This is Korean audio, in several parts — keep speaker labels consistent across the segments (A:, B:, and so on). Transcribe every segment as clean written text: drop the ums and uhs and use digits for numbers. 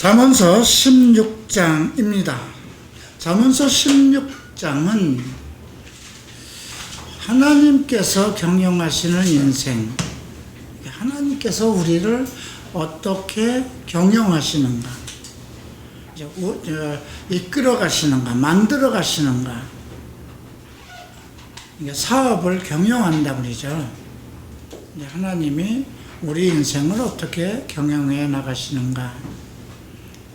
A: 잠언서 16장입니다. 잠언서 16장은 하나님께서 경영하시는 인생, 하나님께서 우리를 어떻게 경영하시는가, 이끌어 가시는가, 만들어 가시는가, 사업을 경영한다 그러죠. 하나님이 우리 인생을 어떻게 경영해 나가시는가,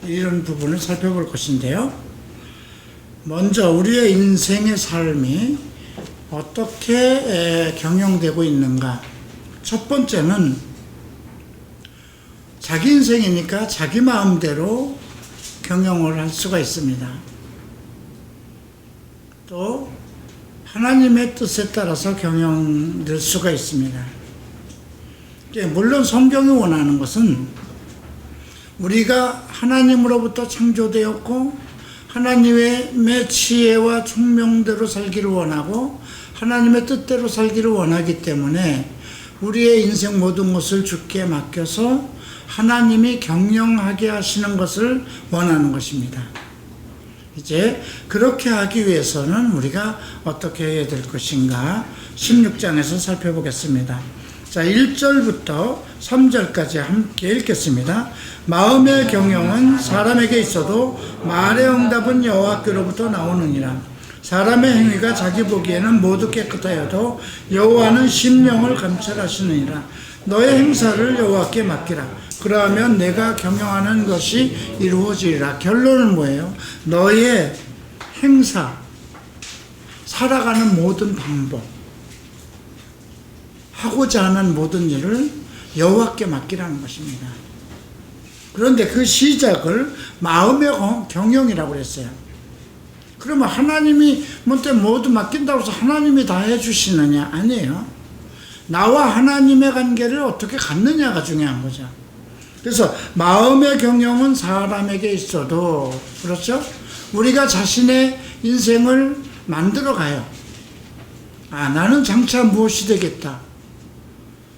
A: 이런 부분을 살펴볼 것인데요. 먼저 우리의 인생의 삶이 어떻게 경영되고 있는가. 첫 번째는 자기 인생이니까 자기 마음대로 경영을 할 수가 있습니다. 또 하나님의 뜻에 따라서 경영될 수가 있습니다. 물론 성경이 원하는 것은 우리가 하나님으로부터 창조되었고 하나님의 지혜와 총명대로 살기를 원하고 하나님의 뜻대로 살기를 원하기 때문에 우리의 인생 모든 것을 주께 맡겨서 하나님이 경영하게 하시는 것을 원하는 것입니다. 이제 그렇게 하기 위해서는 우리가 어떻게 해야 될 것인가 16장에서 살펴보겠습니다. 자, 1절부터 3절까지 함께 읽겠습니다. 마음의 경영은 사람에게 있어도 말의 응답은 여호와께로부터 나오느니라. 사람의 행위가 자기 보기에는 모두 깨끗하여도 여호와는 심령을 감찰하시느니라. 너의 행사를 여호와께 맡기라. 그러하면 내가 경영하는 것이 이루어지리라. 결론은 뭐예요? 너의 행사, 살아가는 모든 방법, 하고자 하는 모든 일을 여호와께 맡기라는 것입니다. 그런데 그 시작을 마음의 경영이라고 그랬어요. 그러면 하나님이 모두 맡긴다고 해서 하나님이 다 해주시느냐? 아니에요. 나와 하나님의 관계를 어떻게 갖느냐가 중요한 거죠. 그래서 마음의 경영은 사람에게 있어도, 그렇죠? 우리가 자신의 인생을 만들어 가요. 나는 장차 무엇이 되겠다.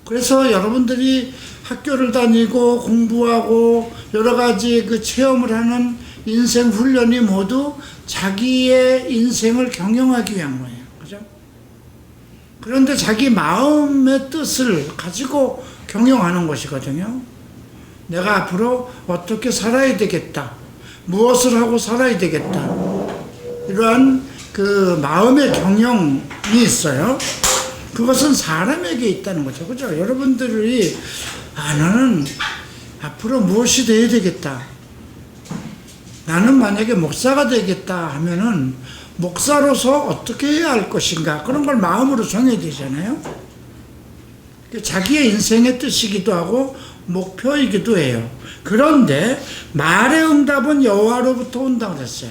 A: 그래서 여러분들이 학교를 다니고 공부하고 여러 가지 그 체험을 하는 인생 훈련이 모두 자기의 인생을 경영하기 위한 거예요. 그죠? 그런데 자기 마음의 뜻을 가지고 경영하는 것이거든요. 내가 앞으로 어떻게 살아야 되겠다. 무엇을 하고 살아야 되겠다. 이러한 그 마음의 경영이 있어요. 그것은 사람에게 있다는 거죠. 그죠? 여러분들이, 나는 앞으로 무엇이 되어야 되겠다. 나는 만약에 목사가 되겠다 하면은, 목사로서 어떻게 해야 할 것인가. 그런 걸 마음으로 정해야 되잖아요. 자기의 인생의 뜻이기도 하고, 목표이기도 해요. 그런데, 말의 응답은 여호와로부터 온다고 그랬어요.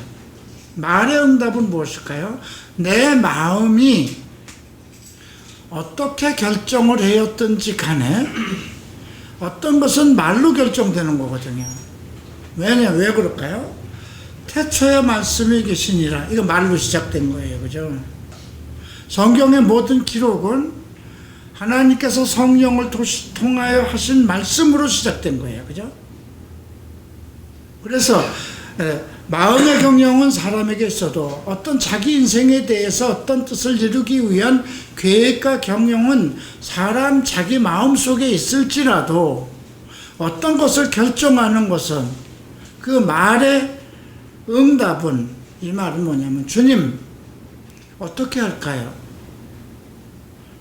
A: 말의 응답은 무엇일까요? 내 마음이 어떻게 결정을 하였든지 간에 어떤 것은 말로 결정되는 거거든요. 왜 그럴까요? 태초에 말씀이 계시니라. 이거 말로 시작된 거예요. 그죠? 성경의 모든 기록은 하나님께서 성령을 통하여 하신 말씀으로 시작된 거예요. 그죠? 그래서 마음의 경영은 사람에게 있어도 어떤 자기 인생에 대해서 어떤 뜻을 이루기 위한 계획과 경영은 사람 자기 마음속에 있을지라도 어떤 것을 결정하는 것은 그 말의 응답은, 이 말은 뭐냐면, 주님 어떻게 할까요?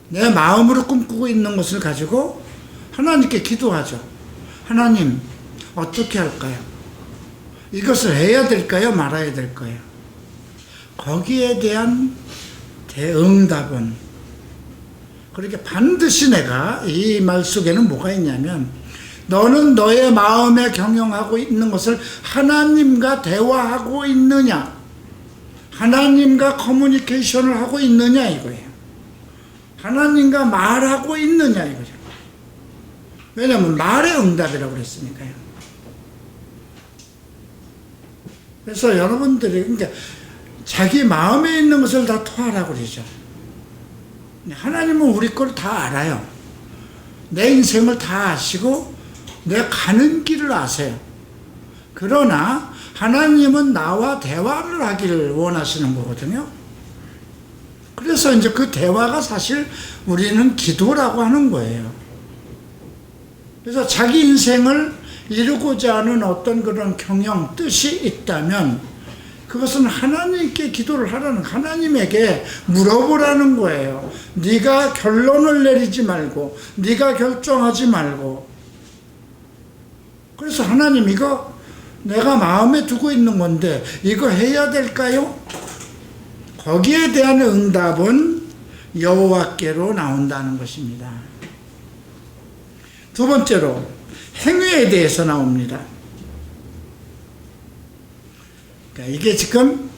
A: 내 마음으로 꿈꾸고 있는 것을 가지고 하나님께 기도하죠. 하나님 어떻게 할까요? 이것을 해야 될까요? 말아야 될까요? 거기에 대한 대응답은, 그렇게 반드시 내가 이 말 속에는 뭐가 있냐면, 너는 너의 마음에 경영하고 있는 것을 하나님과 대화하고 있느냐, 하나님과 커뮤니케이션을 하고 있느냐 이거예요. 하나님과 말하고 있느냐 이거죠. 왜냐하면 말의 응답이라고 그랬으니까요. 그래서 여러분들이, 그러니까 자기 마음에 있는 것을 다 토하라고 그러죠. 하나님은 우리 걸 다 알아요. 내 인생을 다 아시고 내 가는 길을 아세요. 그 그러나 하나님은 나와 대화를 하기를 원하시는 거거든요. 그래서 이제 그 대화가 사실 우리는 기도라고 하는 거예요. 그래서 자기 인생을 이루고자 하는 어떤 그런 경영, 뜻이 있다면 그것은 하나님께 기도를 하라는, 하나님에게 물어보라는 거예요. 네가 결론을 내리지 말고, 네가 결정하지 말고. 그래서 하나님, 이거 내가 마음에 두고 있는 건데 이거 해야 될까요? 거기에 대한 응답은 여호와께로 나온다는 것입니다. 두 번째로 행위에 대해서 나옵니다. 그러니까 이게 지금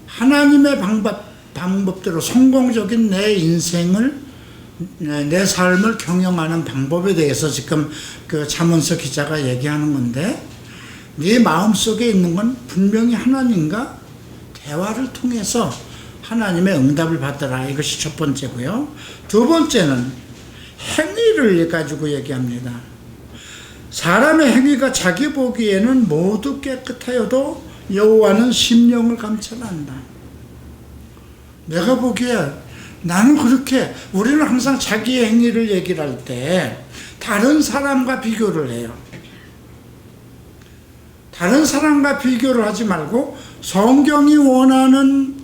A: 하나님의 방법대로 성공적인 내 인생을, 내 삶을 경영하는 방법에 대해서 지금 그 잠언서 기자가 얘기하는 건데, 네 마음속에 있는 건 분명히 하나님과 대화를 통해서 하나님의 응답을 받더라. 이것이 첫 번째고요. 두 번째는 행위를 가지고 얘기합니다. 사람의 행위가 자기 보기에는 모두 깨끗하여도 여호와는 심령을 감찰한다. 내가 보기에 나는 그렇게, 우리는 항상 자기의 행위를 얘기를 할 때 다른 사람과 비교를 해요. 다른 사람과 비교를 하지 말고 성경이 원하는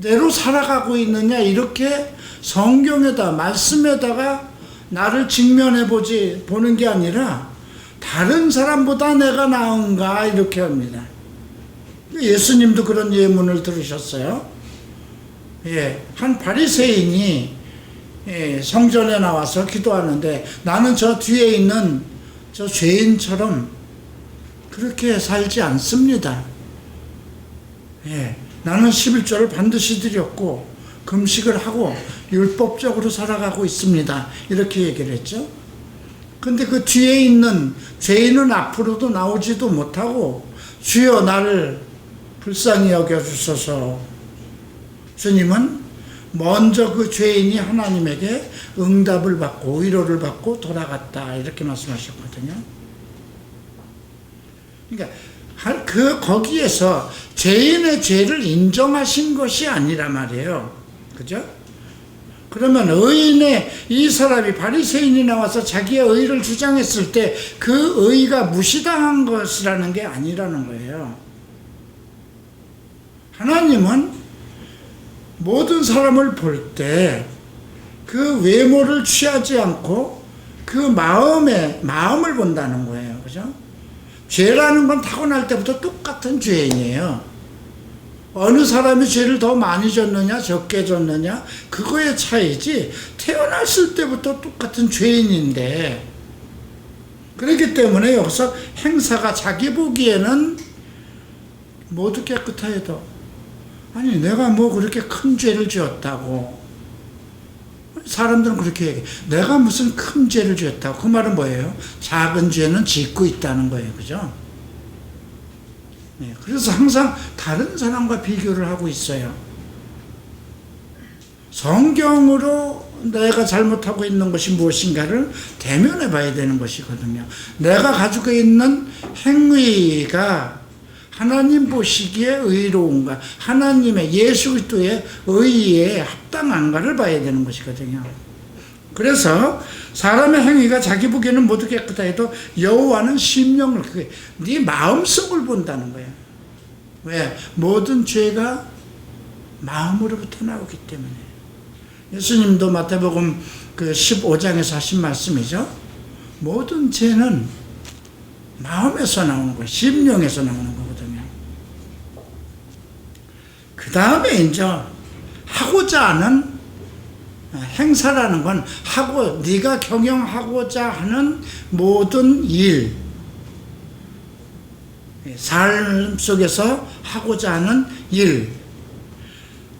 A: 대로 살아가고 있느냐, 이렇게 성경에다, 말씀에다가 나를 직면해 보는 게 아니라 다른 사람보다 내가 나은가, 이렇게 합니다. 예수님도 그런 예문을 들으셨어요. 한 바리새인이 성전에 나와서 기도하는데, 나는 저 뒤에 있는 저 죄인처럼 그렇게 살지 않습니다. 나는 11조를 반드시 드렸고 금식을 하고 율법적으로 살아가고 있습니다. 이렇게 얘기를 했죠. 근데 그 뒤에 있는 죄인은 앞으로도 나오지도 못하고, 주여 나를 불쌍히 여겨주소서. 주님은 먼저 그 죄인이 하나님에게 응답을 받고 위로를 받고 돌아갔다, 이렇게 말씀하셨거든요. 그러니까 거기에서 죄인의 죄를 인정하신 것이 아니라 말이에요. 그죠? 그러면 이 사람이, 바리새인이 나와서 자기의 의를 주장했을 때 그 의가 무시당한 것이라는 게 아니라는 거예요. 하나님은 모든 사람을 볼 때 그 외모를 취하지 않고 그 마음을 본다는 거예요. 그죠? 죄라는 건 타고날 때부터 똑같은 죄인이에요. 어느 사람이 죄를 더 많이 졌느냐 적게 졌느냐, 그거의 차이지, 태어났을 때부터 똑같은 죄인인데, 그렇기 때문에 여기서 행사가 자기 보기에는 모두 깨끗하여도, 아니 내가 뭐 그렇게 큰 죄를 지었다고, 사람들은 그렇게 얘기해. 내가 무슨 큰 죄를 지었다고. 그 말은 뭐예요? 작은 죄는 짓고 있다는 거예요. 그죠? 그래서 항상 다른 사람과 비교를 하고 있어요. 성경으로 내가 잘못하고 있는 것이 무엇인가를 대면해 봐야 되는 것이거든요. 내가 가지고 있는 행위가 하나님 보시기에 의로운가, 하나님의 예수 그리스도의 의에 합당한가를 봐야 되는 것이거든요. 그래서 사람의 행위가 자기 보기에는 모두 깨끗하 해도 여호와는 심령을, 그게 네 마음속을 본다는 거예요. 왜? 모든 죄가 마음으로부터 나오기 때문에. 예수님도 마태복음 그 15장에서 하신 말씀이죠. 모든 죄는 마음에서 나오는 거예요. 심령에서 나오는 거거든요. 그 다음에 이제 하고자 하는 행사라는 건, 네가 경영하고자 하는 모든 일, 삶 속에서 하고자 하는 일,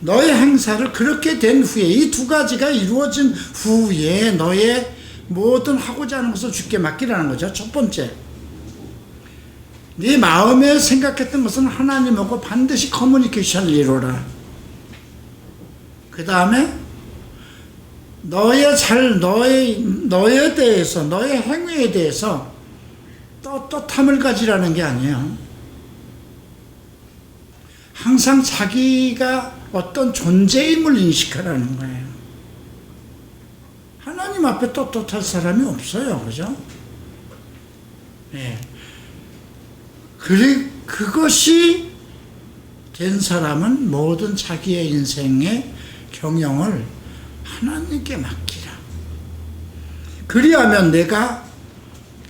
A: 너의 행사를 그렇게 된 후에, 이 두 가지가 이루어진 후에 너의 모든 하고자 하는 것을 주께 맡기라는 거죠. 첫 번째, 네 마음에 생각했던 것은 하나님하고 반드시 커뮤니케이션을 이루어라. 그 다음에 너에 대해서, 너의 행위에 대해서 떳떳함을 가지라는 게 아니에요. 항상 자기가 어떤 존재임을 인식하라는 거예요. 하나님 앞에 떳떳할 사람이 없어요. 그죠? 예. 그것이 된 사람은 모든 자기의 인생의 경영을 하나님께 맡기라. 그리하면 내가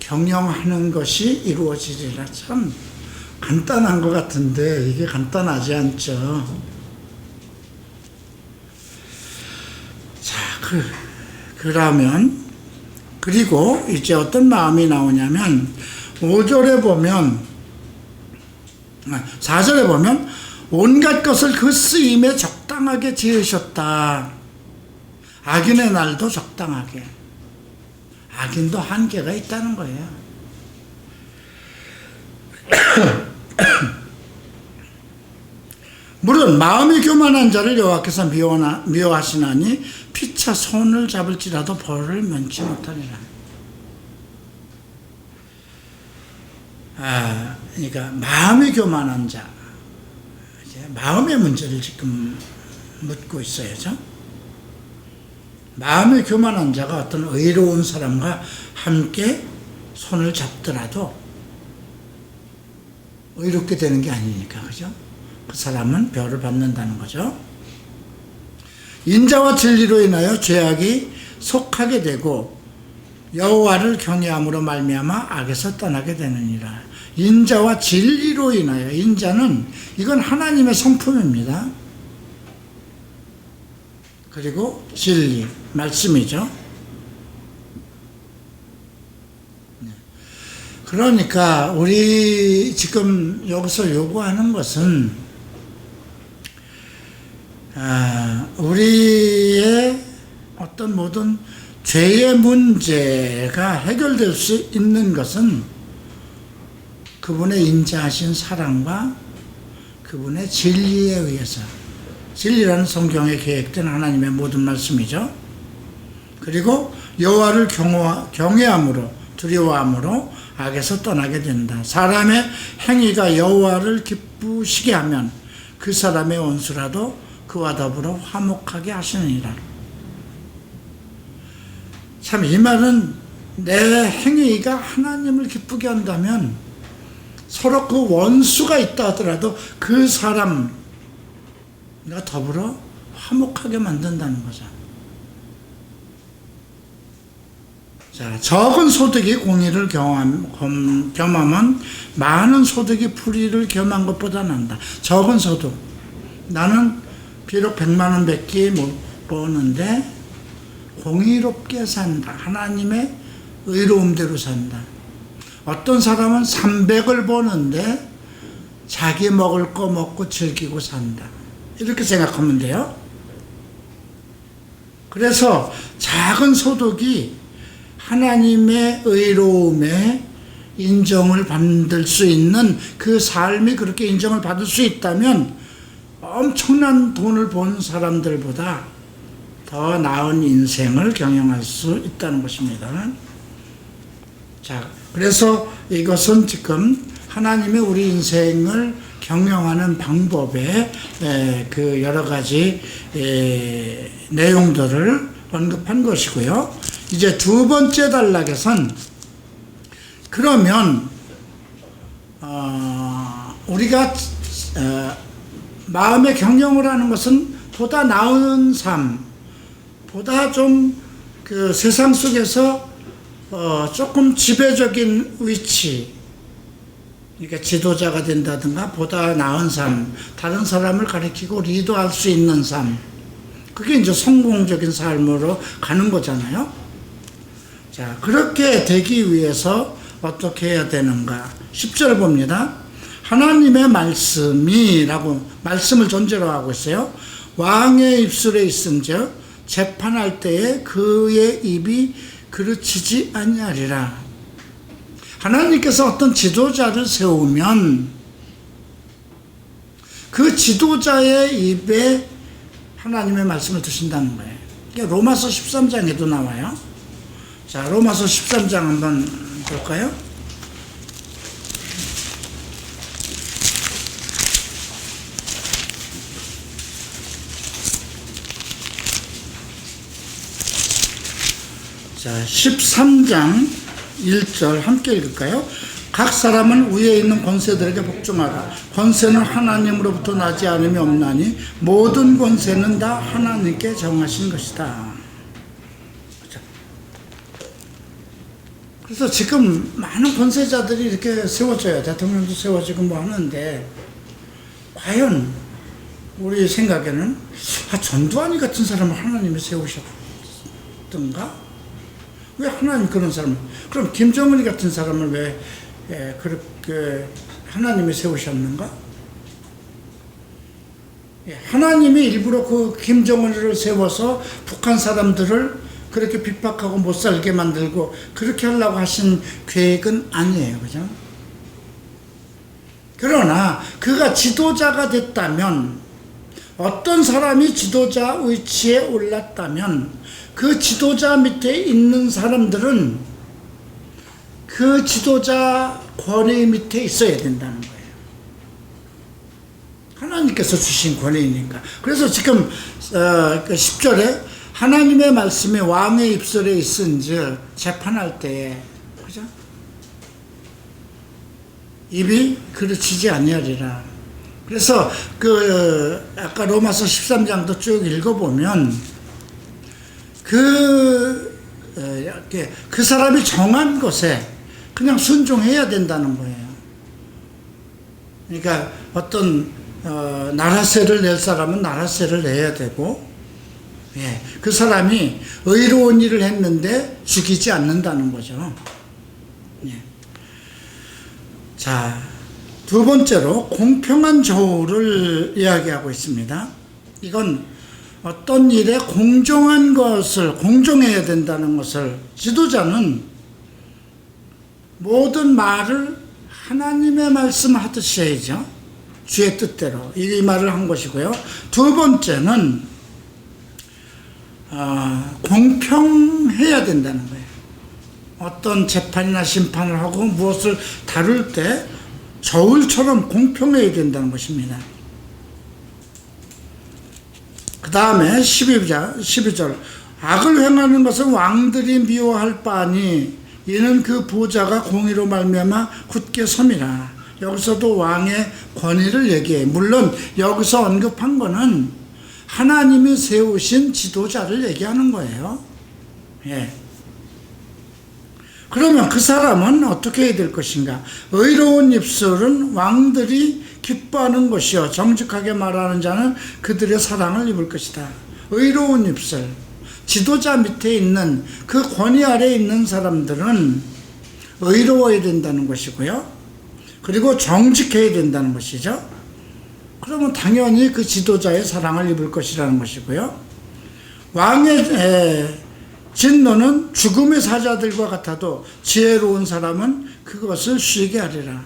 A: 경영하는 것이 이루어지리라. 참 간단한 것 같은데 이게 간단하지 않죠. 자, 그러면 그리고 이제 어떤 마음이 나오냐면 5절에 보면 4절에 보면 온갖 것을 그 쓰임에 적당하게 지으셨다. 악인의 날도 적당하게. 악인도 한계가 있다는 거예요. 물론 마음이 교만한 자를 여호와께서 미워하시나니 피차 손을 잡을지라도 벌을 면치 못하리라. 그러니까 마음이 교만한 자, 이제 마음의 문제를 지금 묻고 있어야죠. 마음이 교만한 자가 어떤 의로운 사람과 함께 손을 잡더라도 의롭게 되는 게 아니니까, 그죠? 그 사람은 벌을 받는다는 거죠. 인자와 진리로 인하여 죄악이 속하게 되고 여호와를 경외함으로 말미암아 악에서 떠나게 되느니라. 인자와 진리로 인하여, 인자는 이건 하나님의 성품입니다. 그리고 진리, 말씀이죠. 그러니까 우리 지금 여기서 요구하는 것은 우리의 어떤 모든 죄의 문제가 해결될 수 있는 것은 그분의 인자하신 사랑과 그분의 진리에 의해서, 진리라는 성경에 계획된 하나님의 모든 말씀이죠. 그리고 여호와를 경외함으로, 두려워함으로 악에서 떠나게 된다. 사람의 행위가 여호와를 기쁘시게 하면 그 사람의 원수라도 그와 더불어 화목하게 하시느니라. 참 이 말은 내 행위가 하나님을 기쁘게 한다면 서로 그 원수가 있다 하더라도 그 사람과 더불어 화목하게 만든다는 거죠. 자, 적은 소득이 공의를 겸하면 많은 소득이 불의를 겸한 것보다 난다. 적은 소득. 나는 비록 100만 원밖에 못 버는데 공의롭게 산다. 하나님의 의로움대로 산다. 어떤 사람은 300을 버는데 자기 먹을 거 먹고 즐기고 산다. 이렇게 생각하면 돼요. 그래서 작은 소득이 하나님의 의로움에 인정을 받을 수 있는 그 삶이 그렇게 인정을 받을 수 있다면 엄청난 돈을 번 사람들보다 더 나은 인생을 경영할 수 있다는 것입니다. 자, 그래서 이것은 지금 하나님의 우리 인생을 경영하는 방법의 그 여러 가지 내용들을 언급한 것이고요. 이제 두 번째 단락에선 그러면 우리가 마음의 경영을 하는 것은 보다 나은 삶, 보다 좀 그 세상 속에서 조금 지배적인 위치, 그러니까 지도자가 된다든가 보다 나은 삶, 다른 사람을 가리키고 리더할 수 있는 삶, 그게 이제 성공적인 삶으로 가는 거잖아요. 자, 그렇게 되기 위해서 어떻게 해야 되는가? 10절 봅니다. 하나님의 말씀이라고 말씀을 전제로 하고 있어요. 왕의 입술에 있은즉 재판할 때에 그의 입이 그르치지 아니하리라. 하나님께서 어떤 지도자를 세우면 그 지도자의 입에 하나님의 말씀을 두신다는 거예요. 이게 로마서 13장에도 나와요. 자, 로마서 13장 한번 볼까요? 자, 13장 1절 함께 읽을까요? 각 사람은 위에 있는 권세들에게 복종하라. 권세는 하나님으로부터 나지 않음이 없나니 모든 권세는 다 하나님께 정하신 것이다. 그래서 지금 많은 권세자들이 이렇게 세워져요. 대통령도 세워지고 뭐 하는데, 과연 우리 생각에는 전두환이 같은 사람을 하나님이 세우셨던가? 왜 하나님 그런 사람을, 그럼 김정은이 같은 사람을 왜 그렇게 하나님이 세우셨는가? 하나님이 일부러 그 김정은을 세워서 북한 사람들을 그렇게 핍박하고 못 살게 만들고 그렇게 하려고 하신 계획은 아니에요. 그죠? 그러나 그가 지도자가 됐다면, 어떤 사람이 지도자 위치에 올랐다면 그 지도자 밑에 있는 사람들은 그 지도자 권위 밑에 있어야 된다는 거예요. 하나님께서 주신 권위니까. 그래서 지금 10절에 하나님의 말씀이 왕의 입술에 있은즉 재판할 때에, 그죠? 입이 그르치지 아니하리라. 그래서 아까 로마서 13장도 쭉 읽어보면 그 사람이 정한 것에 그냥 순종해야 된다는 거예요. 그러니까 어떤 나라세를 낼 사람은 나라세를 내야 되고, 그 사람이 의로운 일을 했는데 죽이지 않는다는 거죠. 자, 두 번째로 공평한 저울을 이야기하고 있습니다. 이건 어떤 일에 공정한 것을, 공정해야 된다는 것을, 지도자는 모든 말을 하나님의 말씀 하듯이 해야죠. 주의 뜻대로 이 말을 한 것이고요. 두 번째는 공평해야 된다는 거예요. 어떤 재판이나 심판을 하고 무엇을 다룰 때 저울처럼 공평해야 된다는 것입니다. 그 다음에 12절 악을 행하는 것은 왕들이 미워할 바니 이는 그 보좌가 공의로 말미암아 굳게 섬이라. 여기서도 왕의 권위를 얘기해. 물론 여기서 언급한 거는 하나님이 세우신 지도자를 얘기하는 거예요. 그러면 그 사람은 어떻게 해야 될 것인가? 의로운 입술은 왕들이 기뻐하는 것이요 정직하게 말하는 자는 그들의 사랑을 입을 것이다. 의로운 입술, 지도자 밑에 있는 그 권위 아래에 있는 사람들은 의로워야 된다는 것이고요. 그리고 정직해야 된다는 것이죠. 그러면 당연히 그 지도자의 사랑을 입을 것이라는 것이고요. 왕의 진노는 죽음의 사자들과 같아도 지혜로운 사람은 그것을 쉬게 하리라.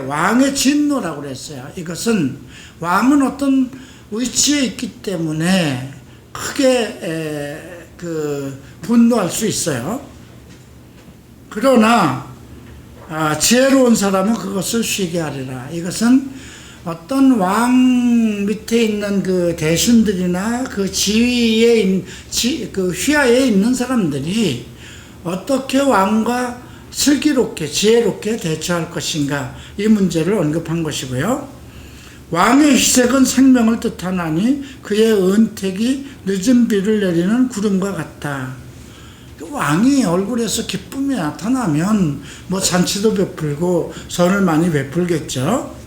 A: 왕의 진노라고 그랬어요. 이것은 왕은 어떤 위치에 있기 때문에 크게 분노할 수 있어요. 그러나 지혜로운 사람은 그것을 쉬게 하리라. 이것은 어떤 왕 밑에 있는 그 대신들이나 그 지위에, 그 휘하에 있는 사람들이 어떻게 왕과 슬기롭게, 지혜롭게 대처할 것인가, 이 문제를 언급한 것이고요. 왕의 희색은 생명을 뜻하나니 그의 은택이 늦은 비를 내리는 구름과 같다. 왕이 얼굴에서 기쁨이 나타나면 뭐 잔치도 베풀고 선을 많이 베풀겠죠.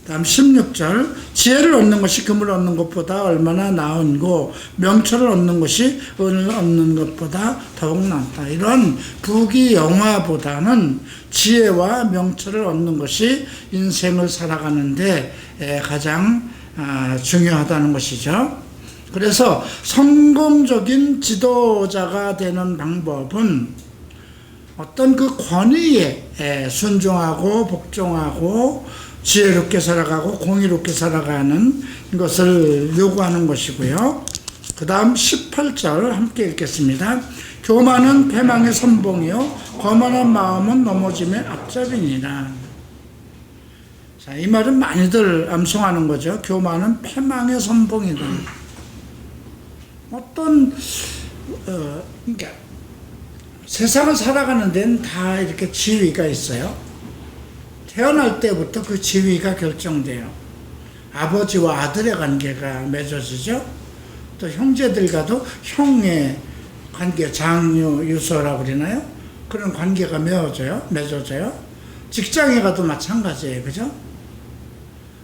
A: 다음 16절 지혜를 얻는 것이 금을 얻는 것보다 얼마나 나은고 명철을 얻는 것이 은을 얻는 것보다 더욱 낫다. 이런 부귀 영화보다는 지혜와 명철을 얻는 것이 인생을 살아가는데 가장 중요하다는 것이죠. 그래서 성공적인 지도자가 되는 방법은 어떤 그 권위에 순종하고 복종하고 지혜롭게 살아가고 공의롭게 살아가는 것을 요구하는 것이고요. 그 다음 18절 함께 읽겠습니다. 교만은 패망의 선봉이요 거만한 마음은 넘어짐의 앞잡이니라. 자, 이 말은 많이들 암송하는 거죠. 교만은 패망의 선봉이다. 어떤 그러니까 세상을 살아가는 데는 다 이렇게 지위가 있어요. 태어날 때부터 그 지위가 결정돼요. 아버지와 아들의 관계가 맺어지죠. 또 형제들과도 형의 관계, 장유, 유소라고 그러나요? 그런 관계가 맺어져요. 직장에 가도 마찬가지예요. 그죠?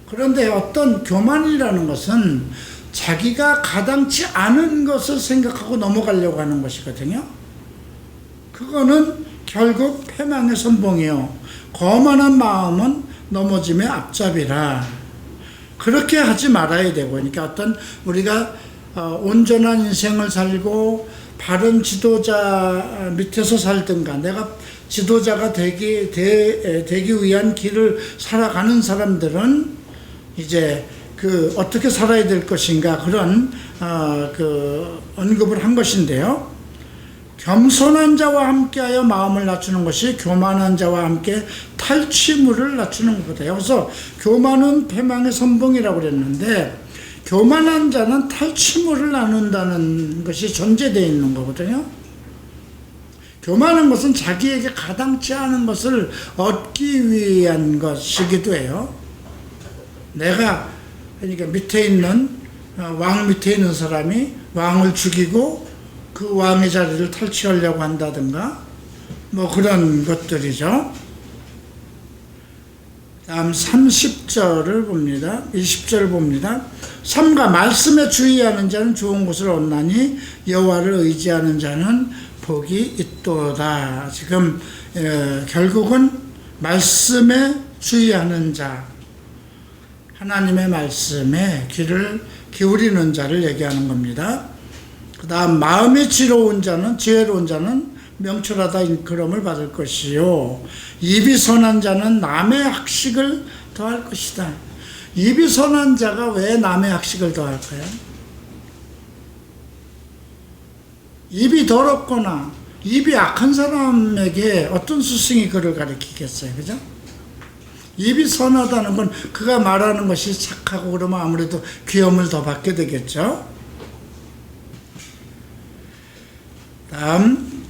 A: 그런데 어떤 교만이라는 것은 자기가 가당치 않은 것을 생각하고 넘어가려고 하는 것이거든요. 그거는 결국 패망의 선봉이요. 거만한 마음은 넘어짐의 앞잡이라. 그렇게 하지 말아야 되고, 그러니까 어떤 우리가 온전한 인생을 살고 바른 지도자 밑에서 살든가, 내가 지도자가 되기 위한 길을 살아가는 사람들은 이제 어떻게 살아야 될 것인가, 그런 언급을 한 것인데요. 겸손한 자와 함께하여 마음을 낮추는 것이 교만한 자와 함께 탈취물을 낮추는 것보다. 여기서 교만은 패망의 선봉이라고 그랬는데, 교만한 자는 탈취물을 나눈다는 것이 전제되어 있는 거거든요. 교만한 것은 자기에게 가당치 않은 것을 얻기 위한 것이기도 해요. 내가, 그러니까 왕 밑에 있는 사람이 왕을 죽이고 그 왕의 자리를 탈취하려고 한다든가, 뭐 그런 것들이죠. 다음 30절을 봅니다. 20절을 봅니다. 삼가 말씀에 주의하는 자는 좋은 것을 얻나니 여호와를 의지하는 자는 복이 있도다. 지금 결국은 말씀에 주의하는 자, 하나님의 말씀에 귀를 기울이는 자를 얘기하는 겁니다. 그 다음 마음이 지혜로운 자는 명철하다 인크럼을 받을 것이요, 입이 선한 자는 남의 학식을 더할 것이다. 입이 선한 자가 왜 남의 학식을 더할까요? 입이 더럽거나 입이 악한 사람에게 어떤 스승이 그를 가르치겠어요? 그죠? 입이 선하다는 건 그가 말하는 것이 착하고 그러면 아무래도 귀염을 더 받게 되겠죠. 다음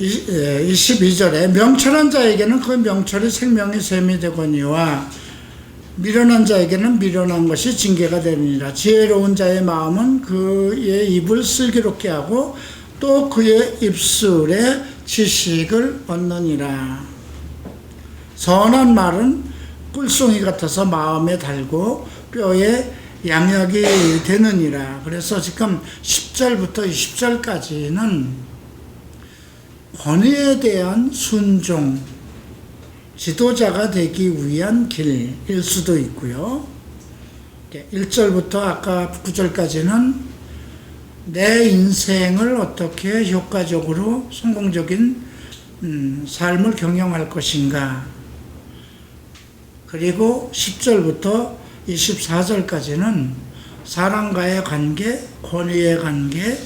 A: 22절에 명철한 자에게는 그 명철이 생명의 샘이 되거니와 미련한 자에게는 미련한 것이 징계가 되느니라. 지혜로운 자의 마음은 그의 입을 슬기롭게 하고 또 그의 입술에 지식을 얻느니라. 선한 말은 꿀송이 같아서 마음에 달고 뼈에 양약이 되느니라. 그래서 지금 10절부터 20절까지는 권위에 대한 순종, 지도자가 되기 위한 길일 수도 있고요. 1절부터 아까 9절까지는 내 인생을 어떻게 효과적으로 성공적인 삶을 경영할 것인가. 그리고 10절부터 24절까지는 사람과의 관계, 권위의 관계,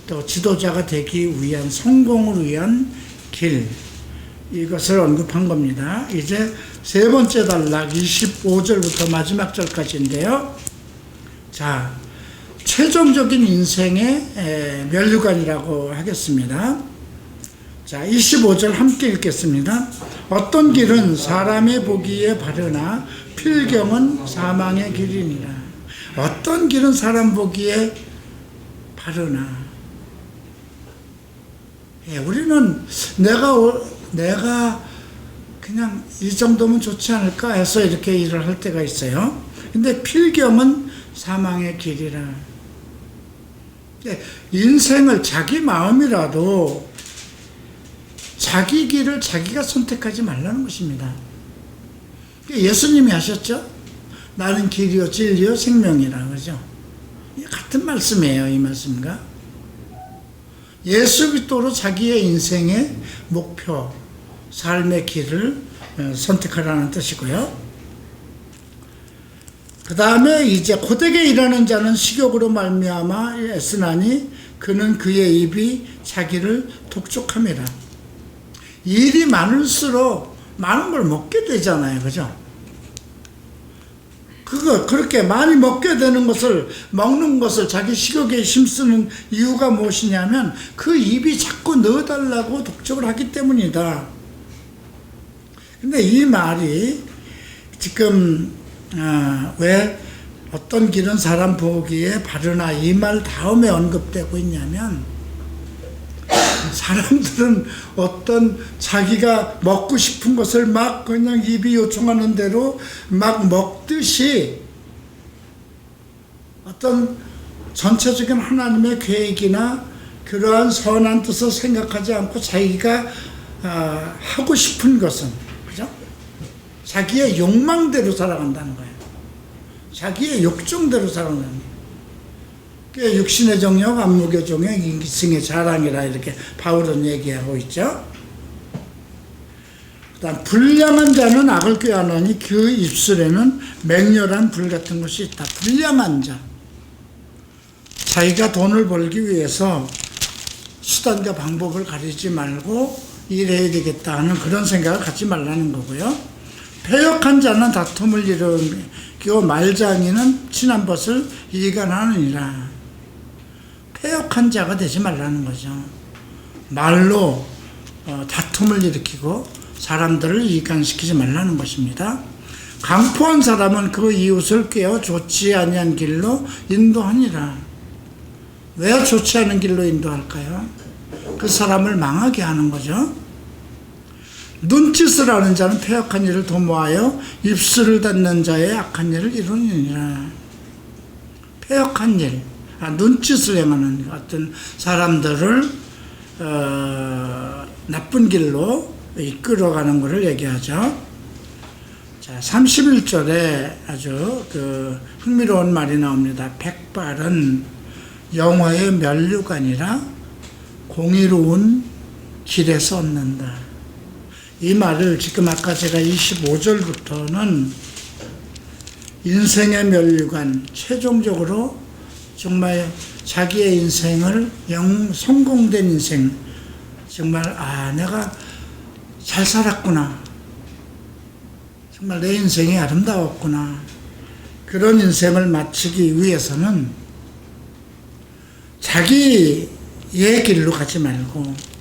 A: 또 지도자가 되기 위한 성공을 위한 길, 이것을 언급한 겁니다. 이제 세 번째 단락 25절부터 마지막 절까지인데요. 자, 최종적인 인생의 면류관이라고 하겠습니다. 자, 25절 함께 읽겠습니다. 어떤 길은 사람의 보기에 바르나 필경은 사망의 길이니라. 어떤 길은 사람 보기에 바르나. 우리는 내가 그냥 이 정도면 좋지 않을까 해서 이렇게 일을 할 때가 있어요. 근데 필경은 사망의 길이라. 인생을 자기 마음이라도 자기 길을 자기가 선택하지 말라는 것입니다. 예수님이 하셨죠? 나는 길이요 진리요 생명이라. 그죠? 같은 말씀이에요, 이 말씀과. 예수 그리스도로 자기의 인생의 목표, 삶의 길을 선택하라는 뜻이고요. 그 다음에 이제 고되게 일하는 자는 식욕으로 말미암아 애쓰나니 그는 그의 입이 자기를 독촉함이라. 일이 많을수록 많은 걸 먹게 되잖아요. 그죠? 그렇게 많이 먹게 되는 것을, 먹는 것을 자기 식욕에 힘쓰는 이유가 무엇이냐면 그 입이 자꾸 넣어달라고 독촉을 하기 때문이다. 근데 이 말이 지금, 왜 어떤 길은 사람 보기에 바르나 이 말 다음에 언급되고 있냐면, 사람들은 어떤 자기가 먹고 싶은 것을 막 그냥 입이 요청하는 대로 막 먹듯이 어떤 전체적인 하나님의 계획이나 그러한 선한 뜻을 생각하지 않고 자기가 하고 싶은 것은, 그죠? 자기의 욕망대로 살아간다는 거예요. 자기의 욕정대로 살아간다는 거예요. 육신의 정욕, 안목의 정욕, 인기승의 자랑이라 이렇게 바울은 얘기하고 있죠. 그다음 불량한 자는 악을 꾀하노니 그 입술에는 맹렬한 불 같은 것이 있다. 불량한 자, 자기가 돈을 벌기 위해서 수단과 방법을 가리지 말고 일해야 되겠다 하는 그런 생각을 갖지 말라는 거고요. 패역한 자는 다툼을 일으키고 말장이는 친한 것을 이간하느니라. 패역한 자가 되지 말라는 거죠. 말로 다툼을 일으키고 사람들을 이간시키지 말라는 것입니다. 강포한 사람은 그 이웃을 꾀어 좋지 아니한 길로 인도하니라. 왜 좋지 않은 길로 인도할까요? 그 사람을 망하게 하는 거죠. 눈짓을 하는 자는 패역한 일을 도모하여 입술을 닫는 자의 악한 일을 이루느니라. 패역한 일, 눈짓을 행하는 어떤 사람들을 나쁜 길로 이끌어가는 것을 얘기하죠. 자, 31절에 아주 흥미로운 말이 나옵니다. 백발은 영화의 면류관이라 공의로운 길에서 얻는다. 이 말을 지금 아까 제가 25절부터는 인생의 면류관, 최종적으로 정말 자기의 인생을 성공된 인생, 정말 내가 잘 살았구나, 정말 내 인생이 아름다웠구나, 그런 인생을 마치기 위해서는 자기의 길로 가지 말고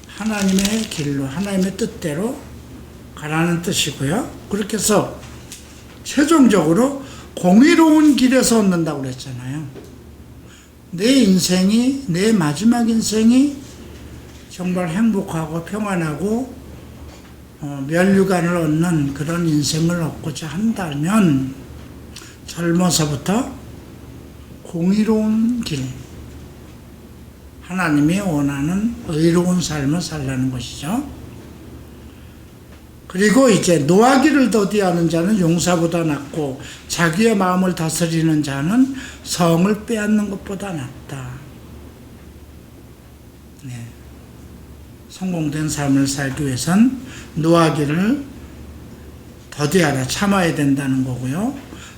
A: 하나님의 길로, 하나님의 뜻대로 가라는 뜻이고요. 그렇게 해서 최종적으로 공의로운 길에서 얻는다고 그랬잖아요. 내 인생이, 내 마지막 인생이 정말 행복하고 평안하고 면류관을 얻는 그런 인생을 얻고자 한다면 젊어서부터 공의로운 길, 하나님이 원하는 의로운 삶을 살라는 것이죠. 그리고 이제 노하기를 더디하는 자는 용사보다 낫고 자기의 마음을 다스리는 자는 성을 빼앗는 것보다 낫다. 네. 성공된 삶을 살기 위해선 노하기를 더디하라, 참아야 된다는 거고요.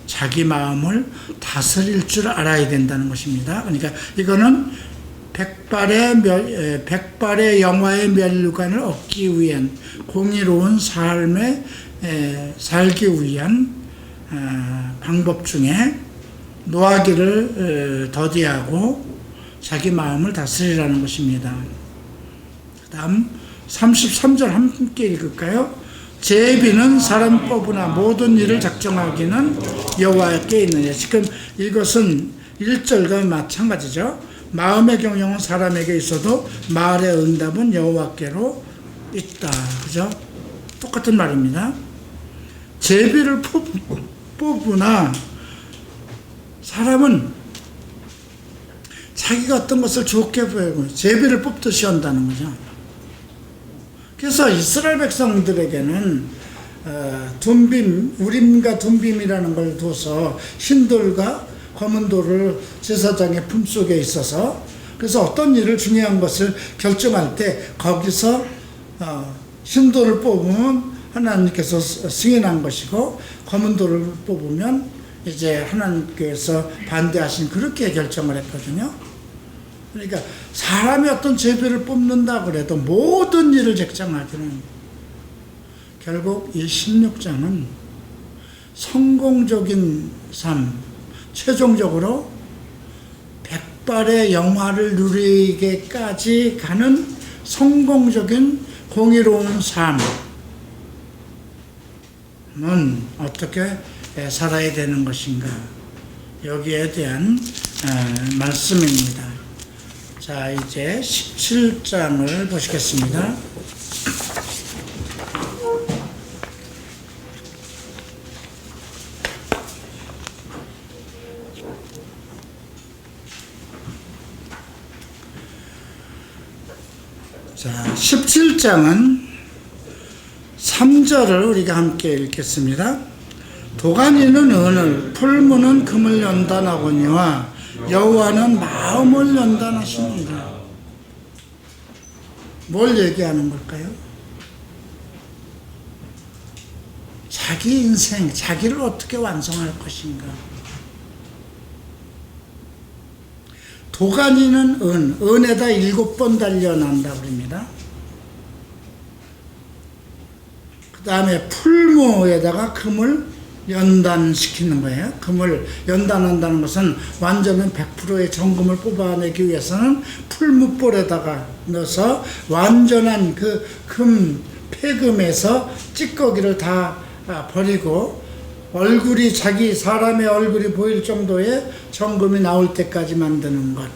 A: 자기 마음을 다스릴 줄 알아야 된다는 것입니다. 그러니까 이거는 백발의 영화의 면류관을 얻기 위한, 공의로운 삶에 살기 위한 방법 중에 노하기를 더디하고 자기 마음을 다스리라는 것입니다. 그 다음 33절 함께 읽을까요? 제비는 사람 뽑으나 모든 일을 작정하기는 여호와께 있느냐. 지금 이것은 1절과 마찬가지죠. 마음의 경영은 사람에게 있어도 말의 응답은 여호와께로 있다. 그죠? 똑같은 말입니다. 제비를 뽑으나, 사람은 자기가 어떤 것을 좋게 보이고 제비를 뽑듯이 한다는 거죠. 그래서 이스라엘 백성들에게는 둠빔, 우림과 둠빔이라는 걸 둬서 흰돌과 검은 돌을 제사장의 품속에 있어서, 그래서 어떤 일을 중요한 것을 결정할 때 거기서 흰돌을 뽑으면 하나님께서 승인한 것이고 검은 돌을 뽑으면 이제 하나님께서 반대하신, 그렇게 결정을 했거든요. 그러니까 사람이 어떤 제비를 뽑는다 그래도 모든 일을 작정하기는, 결국 이 16장은 성공적인 삶, 최종적으로 백발의 영화를 누리게까지 가는 성공적인 공의로운 삶은 어떻게 살아야 되는 것인가, 여기에 대한 말씀입니다. 자, 이제 17장을 보시겠습니다. 자, 17장은 3절을 우리가 함께 읽겠습니다. 도가니는 은을, 풀무는 금을 연단하거니와 여호와는 마음을 연단하시느니라. 뭘 얘기하는 걸까요? 자기 인생, 자기를 어떻게 완성할 것인가. 도가니는 은에다 7번 단련한다 그럽니다. 그 다음에 풀무에다가 금을 연단시키는 거예요. 금을 연단한다는 것은 완전한 100%의 정금을 뽑아내기 위해서는 풀무볼에다가 넣어서 완전한 그 금, 폐금에서 찌꺼기를 다 버리고 얼굴이, 자기 사람의 얼굴이 보일 정도의 정금이 나올 때까지 만드는 것.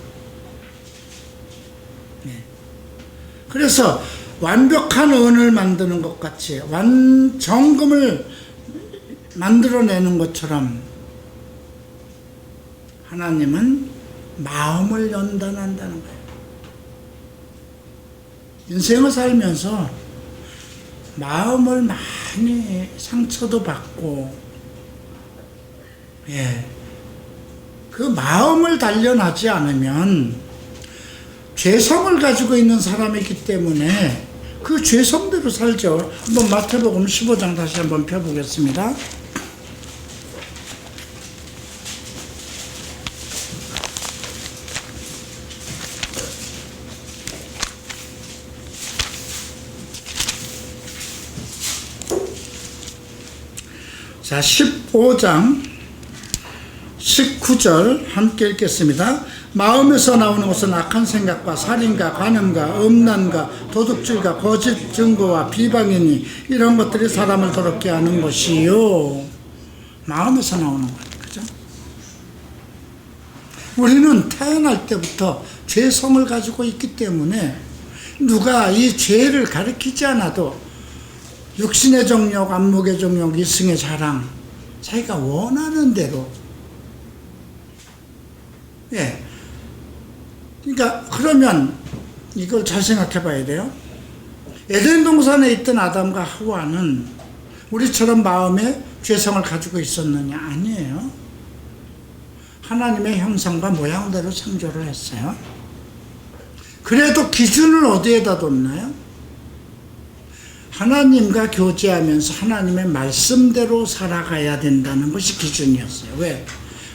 A: 그래서 완벽한 은을 만드는 것 같이 정금을 만들어내는 것처럼 하나님은 마음을 연단한다는 거예요. 인생을 살면서 마음을 많이 상처도 받고, 그 마음을 단련하지 않으면 죄성을 가지고 있는 사람이기 때문에 그 죄성대로 살죠. 한번 마태복음 15장 다시 한번 펴보겠습니다. 자, 15장 19절 함께 읽겠습니다. 마음에서 나오는 것은 악한 생각과 살인과 간음과 음란과 도둑질과 거짓 증거와 비방이니 이런 것들이 사람을 더럽게 하는 것이요. 마음에서 나오는 것, 그죠? 우리는 태어날 때부터 죄성을 가지고 있기 때문에 누가 이 죄를 가르치지 않아도 육신의 정욕, 안목의 정욕, 이승의 자랑, 자기가 원하는 대로, 그러니까 그러면 이걸 잘 생각해 봐야 돼요. 에덴 동산에 있던 아담과 하와는 우리처럼 마음에 죄성을 가지고 있었느냐? 아니에요. 하나님의 형상과 모양대로 창조를 했어요. 그래도 기준을 어디에다 뒀나요? 하나님과 교제하면서 하나님의 말씀대로 살아가야 된다는 것이 기준이었어요. 왜?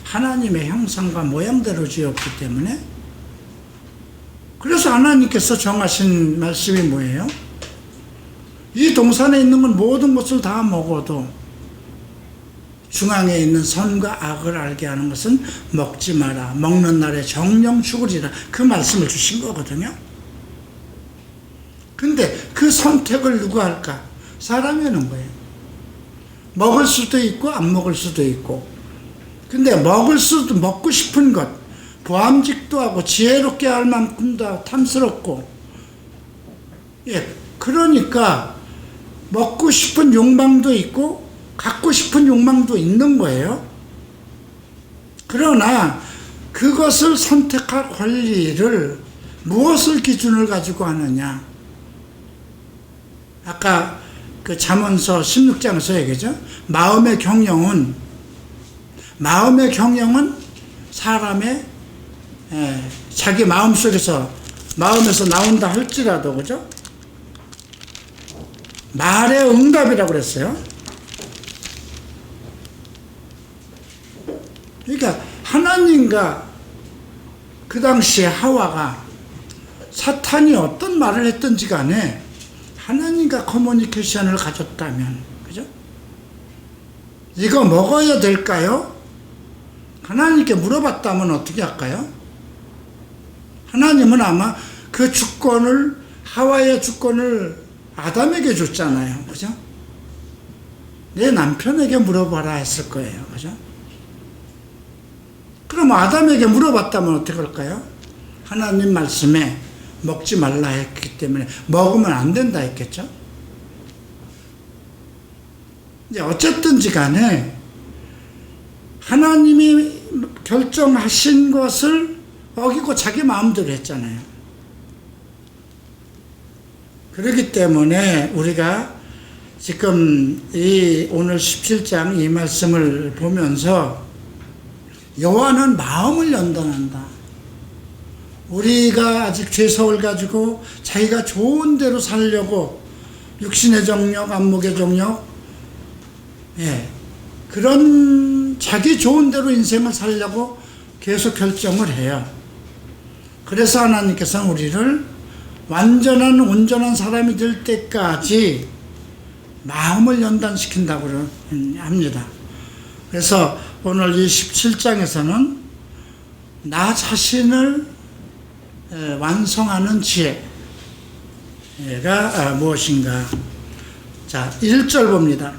A: 하나님의 형상과 모양대로 지었기 때문에. 그래서 하나님께서 정하신 말씀이 뭐예요? 이 동산에 있는 건 모든 것을 다 먹어도 중앙에 있는 선과 악을 알게 하는 것은 먹지 마라. 먹는 날에 정령 죽으리라. 그 말씀을 주신 거거든요. 근데 그 선택을 누가 할까? 사람이 하는 거예요. 먹을 수도 있고 안 먹을 수도 있고. 근데 먹고 싶은 것, 보암직도 하고 지혜롭게 할 만큼 다 탐스럽고, 그러니까 먹고 싶은 욕망도 있고 갖고 싶은 욕망도 있는 거예요. 그러나 그것을 선택할 권리를 무엇을 기준을 가지고 하느냐? 아까 그 잠언서 16장에서 얘기죠. 마음의 경영은 사람의 자기 마음에서 나온다 할지라도, 그죠? 말의 응답이라고 그랬어요. 그러니까 하나님과 그 당시에 하와가 사탄이 어떤 말을 했든지 간에 하나님과 커뮤니케이션을 가졌다면, 그죠? 이거 먹어야 될까요? 하나님께 물어봤다면 어떻게 할까요? 하나님은 아마 그 주권을, 하와의 주권을 아담에게 줬잖아요. 그죠? 내 남편에게 물어봐라 했을 거예요. 그죠? 그럼 아담에게 물어봤다면 어떻게 할까요? 하나님 말씀에 먹지 말라 했기 때문에 먹으면 안 된다 했겠죠? 이제 어쨌든지 간에 하나님이 결정하신 것을 어기고 자기 마음대로 했잖아요. 그렇기 때문에 우리가 지금 이 오늘 17장 이 말씀을 보면서 여호와는 마음을 연단한다. 우리가 아직 죄성을 가지고 자기가 좋은 대로 살려고 육신의 정욕, 안목의 정욕, 그런 자기 좋은 대로 인생을 살려고 계속 결정을 해요. 그래서 하나님께서는 우리를 완전한 온전한 사람이 될 때까지 마음을 연단시킨다고 합니다. 그래서 오늘 이 17장에서는 나 자신을 완성하는 지혜가 무엇인가. 자, 1절 봅니다.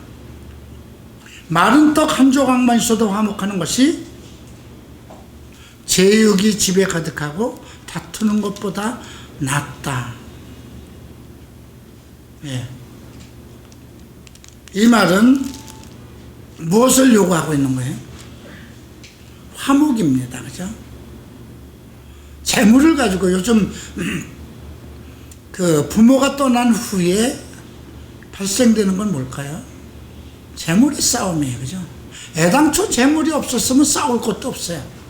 A: 마른 떡 한 조각만 있어도 화목하는 것이 제육이 집에 가득하고 다투는 것보다 낫다. 이 말은 무엇을 요구하고 있는 거예요? 화목입니다. 그죠? 재물을 가지고 요즘 그 부모가 떠난 후에 발생되는 건 뭘까요? 재물의 싸움이에요. 그죠? 애당초 재물이 없었으면 싸울 것도 없어요.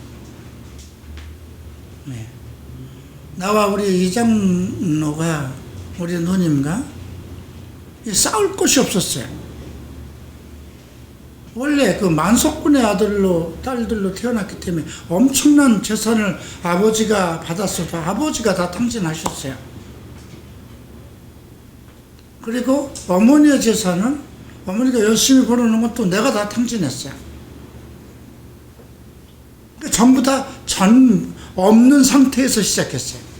A: 나와 우리 이장로가, 우리 누님과 싸울 것이 없었어요. 원래 그 만석군의 아들로, 딸들로 태어났기 때문에 엄청난 재산을 아버지가 받았어도 아버지가 다 탕진하셨어요. 그리고 어머니의 재산은 어머니가 열심히 벌어놓은 것도 내가 다 탕진했어요. 전부 다 없는 상태에서 시작했어요.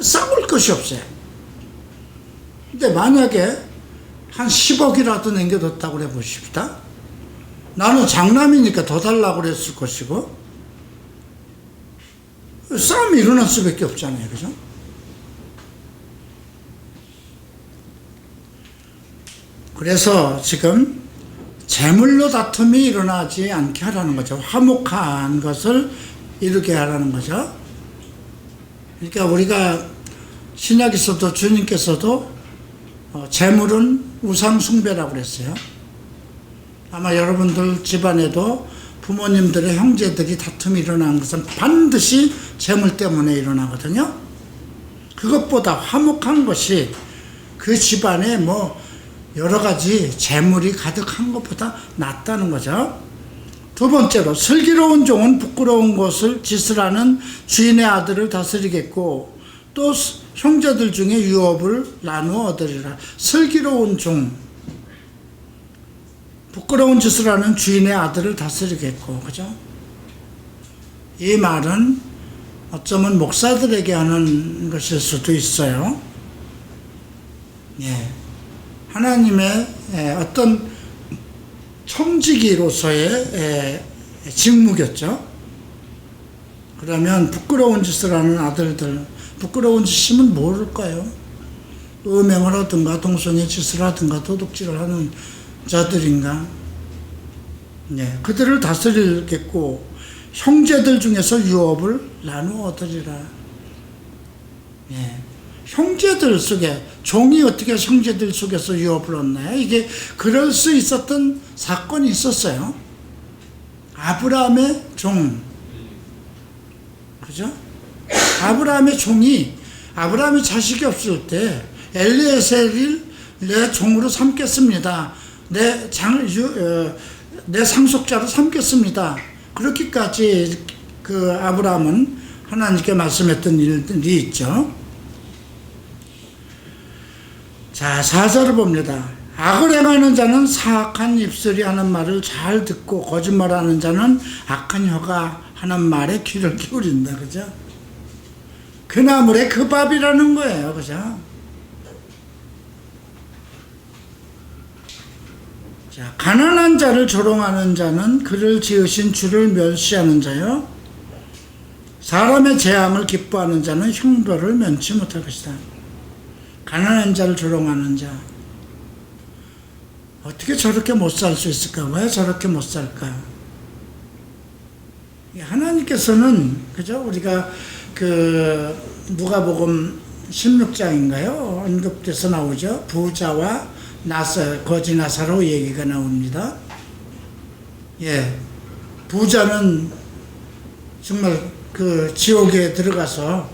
A: 싸울 것이 없어요. 근데 만약에 한 10억이라도 남겨뒀다고 그래 보십시다. 나는 장남이니까 더 달라고 그랬을 것이고, 싸움이 일어날 수밖에 없잖아요. 그죠? 그래서 지금 재물로 다툼이 일어나지 않게 하라는 거죠. 화목한 것을 이루게 하라는 거죠. 그러니까 우리가 신약에서도 주님께서도 재물은 우상 숭배라고 그랬어요. 아마 여러분들 집안에도 부모님들의 형제들이 다툼이 일어나는 것은 반드시 재물 때문에 일어나거든요. 그것보다 화목한 것이 그 집안에 뭐 여러 가지 재물이 가득한 것보다 낫다는 거죠. 두 번째로, 슬기로운 종은 부끄러운 것을 짓을 하는 주인의 아들을 다스리겠고 또 형제들 중에 유업을 나누어 얻으리라. 슬기로운 종, 부끄러운 짓을 하는 주인의 아들을 다스리겠고, 그죠? 이 말은 어쩌면 목사들에게 하는 것일 수도 있어요. 하나님의 어떤 청지기로서의 직무겠죠. 그러면 부끄러운 짓을 하는 아들들, 부끄러운 짓이면 모를까요? 음행을 하든가 동성애 짓을 하든가 도둑질을 하는 자들인가. 그들을 다스리겠고 형제들 중에서 유업을 나누어 얻으리라. 형제들 속에, 종이 어떻게 형제들 속에서 유업을 얻나요? 이게 그럴 수 있었던 사건이 있었어요. 아브라함의 종, 그죠? 아브라함의 종이, 아브라함이 자식이 없을 때 엘리에셀을 내 종으로 삼겠습니다. 내 상속자로 삼겠습니다. 그렇게까지 그 아브라함은 하나님께 말씀했던 일들이 있죠. 자, 4절을 봅니다. 악을 행하는 자는 사악한 입술이 하는 말을 잘 듣고 거짓말하는 자는 악한 혀가 하는 말에 귀를 기울인다. 그죠? 그 나물에 그 밥이라는 거예요. 그죠? 자, 가난한 자를 조롱하는 자는 그를 지으신 주를 멸시하는 자요. 사람의 재앙을 기뻐하는 자는 형벌을 면치 못할 것이다. 가난한 자를 조롱하는 자. 어떻게 저렇게 못 살 수 있을까? 왜 저렇게 못 살까? 하나님께서는, 그죠? 우리가 누가복음 16장인가요? 언급돼서 나오죠? 부자와 거지 나사로 얘기가 나옵니다. 예. 부자는 정말 지옥에 들어가서